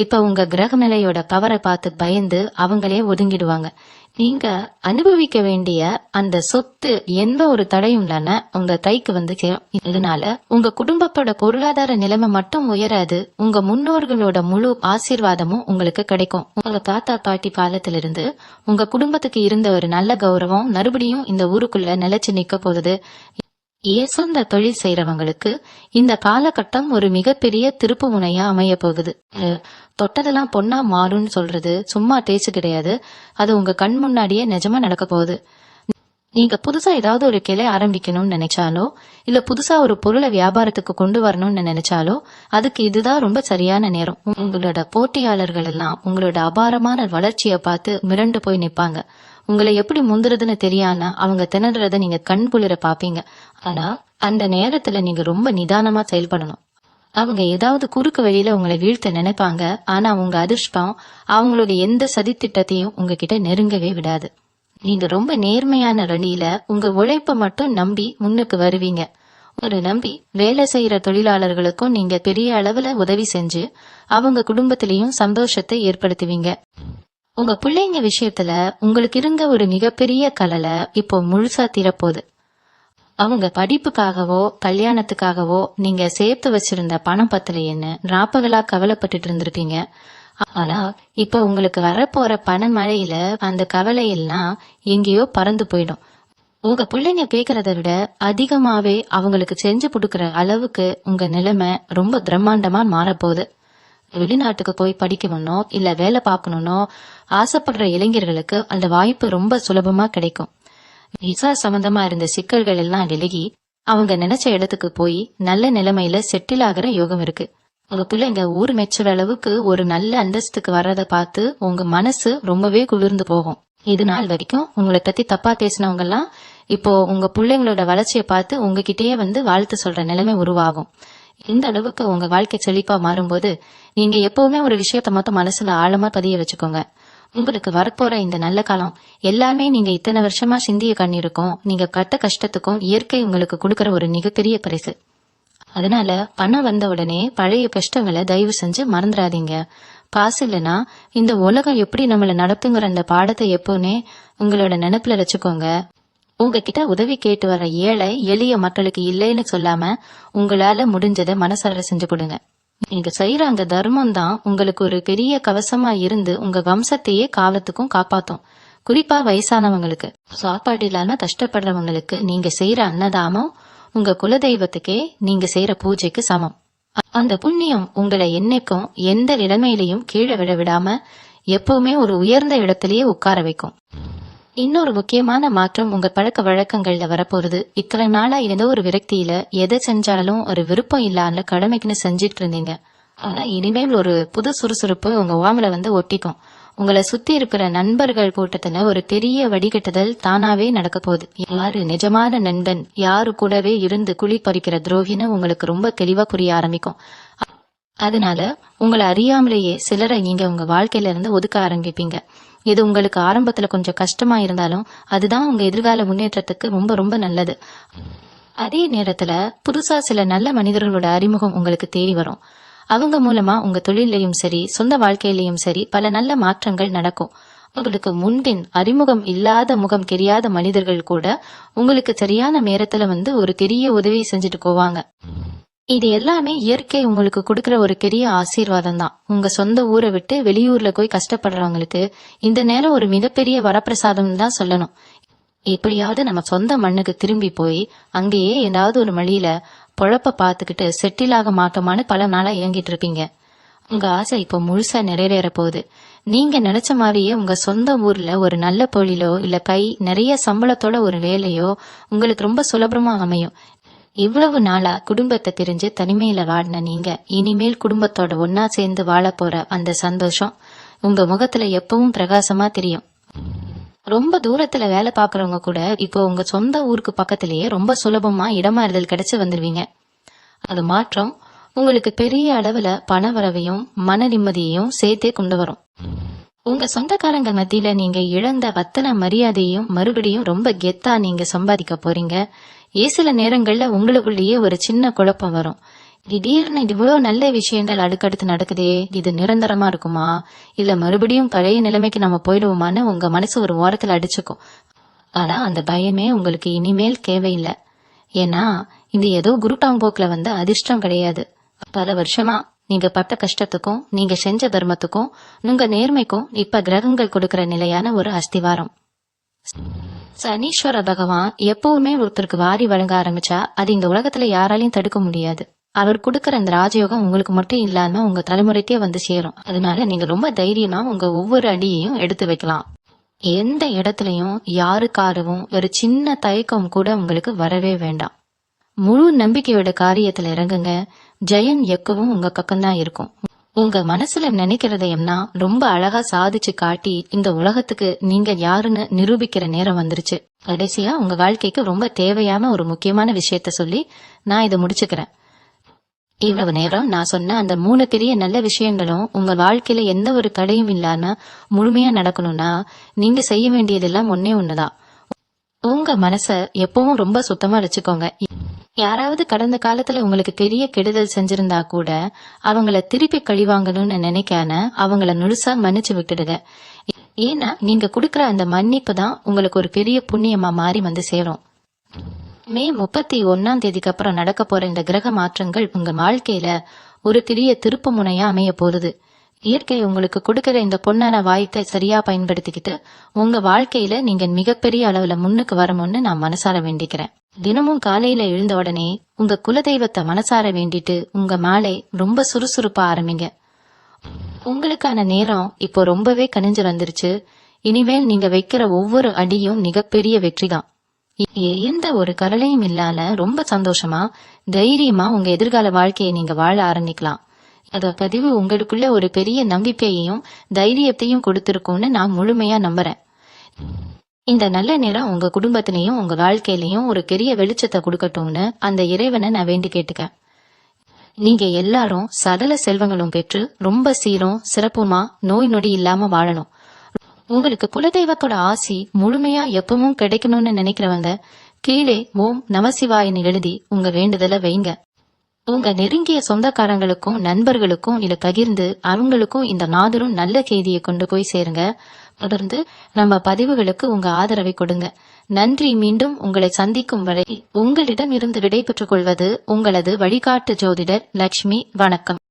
இப்ப உங்க கிரக நிலையோட பவரை பார்த்து பயந்து அவங்களே ஒதுங்கிடுவாங்க. நீங்க அனுபவிக்க வேண்டிய அந்த சொத்து எந்த ஒரு தடையும் இல்லைன்னா உங்க கைக்கு வந்து சேரும். இதனால உங்க குடும்பத்தோட பொருளாதார நிலைமை மட்டும் உயராது, உங்க முன்னோர்களோட முழு ஆசீர்வாதமும் உங்களுக்கு கிடைக்கும். உங்க தாத்தா பாட்டி காலத்திலிருந்து உங்க குடும்பத்துக்கு இருந்த ஒரு நல்ல கௌரவம் மறுபடியும் இந்த ஊருக்குள்ள நிலைச்சு நிக்க போகுது. சொந்த தொழில் செய்யறவங்களுக்கு இந்த காலகட்டம் ஒரு மிகப்பெரிய திருப்பு முனையா அமைய போகுது. தொட்டதெல்லாம் பொண்ணா மாறும்னு சொல்றது சும்மா பேச்சு கிடையாது. அது உங்க கண் முன்னாடியே நிஜமா நடக்க போகுது. நீங்க புதுசா ஏதாவது ஒரு கிளை ஆரம்பிக்கணும்னு நினைச்சாலோ இல்ல புதுசா ஒரு பொருளை வியாபாரத்துக்கு கொண்டு வரணும்னு நினைச்சாலோ அதுக்கு இதுதான் ரொம்ப சரியான நேரம். உங்களோட போட்டியாளர்கள் எல்லாம் உங்களோட அபாரமான வளர்ச்சியை பார்த்து மிரண்டு போய் நிப்பாங்க. உங்களை எப்படி முந்துறதுன்னு தெரியாம அவங்க திணறத நீங்க கண் குளிர பாப்பீங்க. ஆனா அந்த நேரத்துல நீங்க ரொம்ப நிதானமா செயல்படணும். அவங்க ஏதாவது குறுக்கு வழியில உங்களை வீழ்த்த நினைப்பாங்க. ஆனா உங்க அதிர்ஷ்டம் அவங்களோட எந்த சதித்திட்டத்தையும் உங்ககிட்ட நெருங்கவே விடாது. நீங்க ரொம்ப நேர்மையான வழியில உங்க உழைப்ப மட்டும் நம்பி முன்னுக்கு வருவீங்க. ஒரு நம்பி வேலை செய்யற தொழிலாளர்களுக்கும் நீங்க பெரிய அளவுல உதவி செஞ்சு அவங்க குடும்பத்திலையும் சந்தோஷத்தை ஏற்படுத்துவீங்க. உங்க பிள்ளைங்க விஷயத்துல உங்களுக்கு இருந்த ஒரு மிகப்பெரிய கலலை இப்போ முழுசா தீரப்போகுது. அவங்க படிப்புக்காகவோ கல்யாணத்துக்காகவோ நீங்க சேர்த்து வச்சிருந்த பணம் பத்தலைன்னு ராப்பகலா கவலைப்பட்டுட்டு இருந்திருப்பீங்க. ஆனா இப்ப உங்களுக்கு வரப்போற பண மழையில அந்த கவலையெல்லாம் எங்கேயோ பறந்து போயிடும். உங்க பிள்ளைங்க கேக்குறத விட அதிகமாவே அவங்களுக்கு செஞ்சு கொடுக்கற அளவுக்கு உங்க நிலைமை ரொம்ப பிரம்மாண்டமா மாறப்போகுது. வெளிநாட்டுக்கு போய் படிக்கணும்னோ இல்ல வேலை பார்க்கணும்னோ ஆசைப்படுற இளைஞர்களுக்கு அந்த வாய்ப்பு ரொம்ப சுலபமா கிடைக்கும். விசா சம்பந்தமா இருந்த சிக்கல்கள் எல்லாம் விலகி அவங்க நினைச்ச இடத்துக்கு போய் நல்ல நிலைமையில செட்டில் ஆகிற யோகம் இருக்கு. உங்க பிள்ளைங்க ஊர் மெச்சுற அளவுக்கு ஒரு நல்ல அந்தஸ்துக்கு வர்றத பார்த்து உங்க மனசு ரொம்பவே குளிர்ந்து போகும். இது நாள் வரைக்கும் உங்களை பத்தி தப்பா பேசினவங்க எல்லாம் இப்போ உங்க பிள்ளைங்களோட வளர்ச்சியை பார்த்து உங்ககிட்டயே வந்து வாழ்த்து சொல்ற நிலைமை உருவாகும். இந்த அளவுக்கு உங்க வாழ்க்கை செழிப்பா மாறும்போது நீங்க எப்பவுமே ஒரு விஷயத்த மட்டும் மனசுல ஆழமா பதிய வச்சுக்கோங்க. உங்களுக்கு வரப்போற இந்த நல்ல காலம் எல்லாமே நீங்க இத்தனை வருஷமா சிந்திய கண்ணீருக்கும் நீங்க கட்ட கஷ்டத்துக்கும் இயற்கை உங்களுக்கு கொடுக்கற ஒரு மிகப்பெரிய பரிசு. அதனால பணம் வந்த உடனே பழைய கஷ்டங்களை தயவு செஞ்சு மறந்துடாதீங்க. காசு இல்லைன்னா இந்த உலகம் எப்படி நம்மள நடத்துங்கிற அந்த பாடத்தை எப்பவுமே உங்களோட நினைப்புல வச்சுக்கோங்க. உங்ககிட்ட உதவி கேட்டு வர ஏழை எளிய மக்களுக்கு இல்லைன்னு சொல்லாம உங்களால முடிஞ்சதை மனசார செஞ்சு கொடுங்க. நீங்க செய்யற அந்த தர்மம் தான் உங்களுக்கு ஒரு பெரிய கவசமா இருந்து உங்க வம்சத்தையே காலத்துக்கும் காப்பாத்தும். குறிப்பா வயசானவங்களுக்கு, சாப்பாடு இல்லாம கஷ்டப்படுறவங்களுக்கு நீங்க செய்யற அன்னதானம் உங்க குலதெய்வத்துக்கே நீங்க செய்யற பூஜைக்கு சமம். அந்த புண்ணியம் உங்களை என்னைக்கும் எந்த நிலைமையிலையும் கீழே விட விடாம எப்பவுமே ஒரு உயர்ந்த இடத்திலேயே உட்கார வைக்கும். இன்னொரு முக்கியமான மாற்றம் உங்க பழக்க வழக்கங்கள்ல வரப்போறது. இத்தனை நாளா ஏதோ ஒரு விரக்தியில எதை செஞ்சாலும் ஒரு விருப்பம் இல்லாத கடமைக்குன்னு செஞ்சிட்டு இருந்தீங்க. ஆனா இனிமேல் ஒரு புது சுறுசுறுப்பு உங்க உடம்புல வந்து ஒட்டிக்கும். உங்களை சுத்தி இருக்கிற நண்பர்கள் கூட்டத்துல ஒரு பெரிய வடிகட்டுதல் தானாவே நடக்க போகுது. யாரு நிஜமான நண்பன், யாரு கூடவே இருந்து குழி பறிக்கிற துரோகின்னு உங்களுக்கு ரொம்ப தெளிவா புரிய ஆரம்பிக்கும். அதனால உங்களை அறியாமலேயே சிலரை நீங்க உங்க வாழ்க்கையில இருந்து ஒதுக்க ஆரம்பிப்பீங்க. இது உங்களுக்கு ஆரம்பத்துல கொஞ்சம் கஷ்டமா இருந்தாலும் அதுதான் உங்க எதிர்கால முன்னேற்றத்துக்கு ரொம்ப ரொம்ப நல்லது. அதே நேரத்துல புதுசா சில நல்ல மனிதர்களோட அறிமுகம் உங்களுக்கு தேடி வரும். அவங்க மூலமா உங்க தொழிலையும் சரி சொந்த வாழ்க்கையிலையும் சரி பல நல்ல மாற்றங்கள் நடக்கும். உங்களுக்கு முன்பின் அறிமுகம் இல்லாத முகம் தெரியாத மனிதர்கள் கூட உங்களுக்கு சரியான நேரத்துல ஒரு பெரிய உதவி செஞ்சுட்டு போவாங்க. இது எல்லாமே இயற்கை உங்களுக்கு கொடுக்கிற ஒரு பெரிய ஆசீர்வாதம் தான். உங்க சொந்த ஊரை விட்டு வெளியூர்ல போய் கஷ்டப்படுறவங்களுக்கு இந்த நேரம் ஒரு மிகப்பெரிய வரப்பிரசாதம் தான் சொல்லணும். எப்படியாவது நம்ம சொந்த மண்ணுக்கு திரும்பி போய் அங்கேயே ஏதாவது ஒரு வழியில பொழப்ப பார்த்துக்கிட்டு செட்டில் ஆக மாட்டோமான்னு பல நாளா இயங்கிட்டு இருப்பீங்க. உங்க ஆசை இப்போ முழுசா நிறைவேற போகுது. நீங்க நினைச்ச மாதிரியே உங்க சொந்த ஊர்ல ஒரு நல்ல தொழிலோ இல்ல கை நிறைய சம்பளத்தோட ஒரு வேலையோ உங்களுக்கு ரொம்ப சுலபமா அமையும். இவ்வளவு நாளா குடும்பத்தை பிரிஞ்சு தனிமையில வாடின நீங்க இனிமேல் குடும்பத்தோட ஒன்னா சேர்ந்து வாழ போற அந்த சந்தோஷம் உங்க முகத்துல எப்பவும் பிரகாசமா தெரியும். ரொம்ப தூரத்துல வேலை பாக்குறவங்க கூட இப்போ உங்க சொந்த ஊருக்கு பக்கத்திலேயே ரொம்ப சுலபமா இடமாறுதல் கிடைச்சு வந்துருவீங்க. அது மாற்றம் உங்களுக்கு பெரிய அளவுல பண வரவையும் மன நிம்மதியையும் சேர்த்தே கொண்டு வரும். உங்க சொந்தக்காரங்க மத்தியில நீங்க இழந்த வத்தன மரியாதையும் மறுபடியும் ரொம்ப கெத்தா நீங்க சம்பாதிக்க போறீங்க. சில நேரங்கள்ல உங்களுக்குள்ளேயே ஒரு சின்ன குழப்பம் வரும். திடீர்னு இவ்வளவு நல்ல விஷயங்கள் அடுக்கடுத்து நடக்குதே, இது நிரந்தரமா இருக்குமா இல்ல மறுபடியும் பழைய நிலைமைக்கு நம்ம போயிடுவோமான்னு உங்க மனசு ஒரு ஓரத்துல அடிச்சுக்கும். ஆனா அந்த பயமே உங்களுக்கு இனிமேல் தேவையில்லை. ஏன்னா இது ஏதோ குருட்டாம்போக்குல வந்த அதிர்ஷ்டம் கிடையாது. பல வருஷமா நீங்க பட்ட கஷ்டத்துக்கும் நீங்க செஞ்ச தர்மத்துக்கும் உங்க நேர்மைக்கும் இப்ப கிரகங்கள் கொடுக்கிற நிலையான ஒரு அஸ்திவாரம். சனீஸ்வர பகவான் எப்பவுமே ஒருத்தருக்கு வாரி வழங்க ஆரம்பிச்சா அது இந்த உலகத்துல யாராலையும் தடுக்க முடியாது. அவர் கொடுக்கற அந்த ராஜயோகம் உங்களுக்கு மட்டும் இல்லாம உங்க தலைமுறைக்கே வந்து சேரும். அதனால நீங்க ரொம்ப தைரியமா உங்க ஒவ்வொரு அடியையும் எடுத்து வைக்கலாம். எந்த இடத்துலயும் யாருக்காகவும் ஒரு சின்ன தயக்கம் கூட உங்களுக்கு வரவே வேண்டாம். முழு நம்பிக்கையோட காரியத்துல இறங்குங்க. ஜெயம் எப்பவும் உங்க பக்கம்தான் இருக்கும். உங்க மனசுல நினைக்கிறதையம்னா ரொம்ப அழகா சாதிச்சு காட்டி இந்த உலகத்துக்கு நீங்க யாருன்னு நிரூபிக்கிற நேரம் வந்துருச்சு. கடைசியா உங்க வாழ்க்கைக்கு ரொம்ப தேவையான ஒரு முக்கியமான விஷயத்த சொல்லி நான் இதை முடிச்சுக்கிறேன். இவ்வளவு நேரம் நான் சொன்ன அந்த 3 பெரிய நல்ல விஷயங்களும் உங்க வாழ்க்கையில எந்த ஒரு தடையும் இல்லாம முழுமையா நடக்கணும்னா நீங்க செய்ய வேண்டியதெல்லாம் ஒன்னே ஒண்ணுதான். உங்க மனச எப்பவும் ரொம்ப சுத்தமா வச்சுக்கோங்க. யாராவது கடந்த காலத்துல உங்களுக்கு பெரிய கெடுதல் செஞ்சிருந்தா கூட அவங்கள திருப்பி கழிவாங்கணும்னு நினைக்காம அவங்கள முழுசா மன்னிச்சு விட்டுடுங்க. ஏன்னா நீங்க கொடுக்கற அந்த மன்னிப்பு தான் உங்களுக்கு ஒரு பெரிய புண்ணியமா மாறி வந்து சேரும். மே 31 அப்புறம் நடக்க போற இந்த கிரக மாற்றங்கள் உங்க வாழ்க்கையில ஒரு பெரிய திருப்பு முனையா அமைய போகுது. இயற்கை உங்களுக்கு கொடுக்கிற இந்த பொன்னான வாய்ப்பை சரியா பயன்படுத்திக்கிட்டு உங்க வாழ்க்கையில நீங்க மிகப்பெரிய அளவுல முன்னுக்கு வரணும்னு நான் மனசார வேண்டிக்கிறேன். தினமும் காலையில எழுந்த உடனே உங்க குலதெய்வத்தை மனசார வேண்டிட்டு உங்க மாலை ரொம்ப சுறுசுறுப்பா ஆரம்பிங்க. உங்களுக்கான நேரம் இப்போ ரொம்பவே கனிஞ்சு வந்துருச்சு. இனிமேல் நீங்க வைக்கிற ஒவ்வொரு அடியும் மிகப்பெரிய வெற்றிதான். எந்த ஒரு கவலையும் இல்லாம ரொம்ப சந்தோஷமா தைரியமா உங்க எதிர்கால வாழ்க்கையை நீங்க வாழ ஆரம்பிக்கலாம். அத பதிவு உங்களுக்குள்ள ஒரு பெரிய நம்பிக்கையையும் தைரியத்தையும் கொடுத்திருக்கும்னு நான் முழுமையா நம்புறேன். இந்த நல்ல நேரம் உங்க குடும்பத்திலையும் உங்க வாழ்க்கையிலையும் ஒரு பெரிய வெளிச்சத்தை கொடுக்கட்டும்னு அந்த இறைவனை நான் வேண்டி கேட்டுக்க. நீங்க எல்லாரும் சகல செல்வங்களும் பெற்று ரொம்ப சீரும் சிறப்புமா நோய் நொடி இல்லாம வாழணும். உங்களுக்கு குலதெய்வத்தோட ஆசி முழுமையா எப்பவும் கிடைக்கணும்னு நினைக்கிறவங்க கீழே ஓம் நமசிவாயன்னு எழுதி உங்க வேண்டுதலை வைங்க. உங்க நெருங்கிய சொந்தக்காரங்களுக்கும் நண்பர்களுக்கும் இதை பகிர்ந்து அவங்களுக்கும் இந்த நாதரும் நல்ல செய்தியை கொண்டு போய் சேருங்க. தொடர்ந்து நம்ம பதிவுகளுக்கு உங்க ஆதரவை கொடுங்க. நன்றி. மீண்டும் உங்களை சந்திக்கும் வரை உங்களிடம் இருந்து விடை பெற்றுக் கொள்வது உங்களது வழிகாட்டு ஜோதிடர் லட்சுமி. வணக்கம்.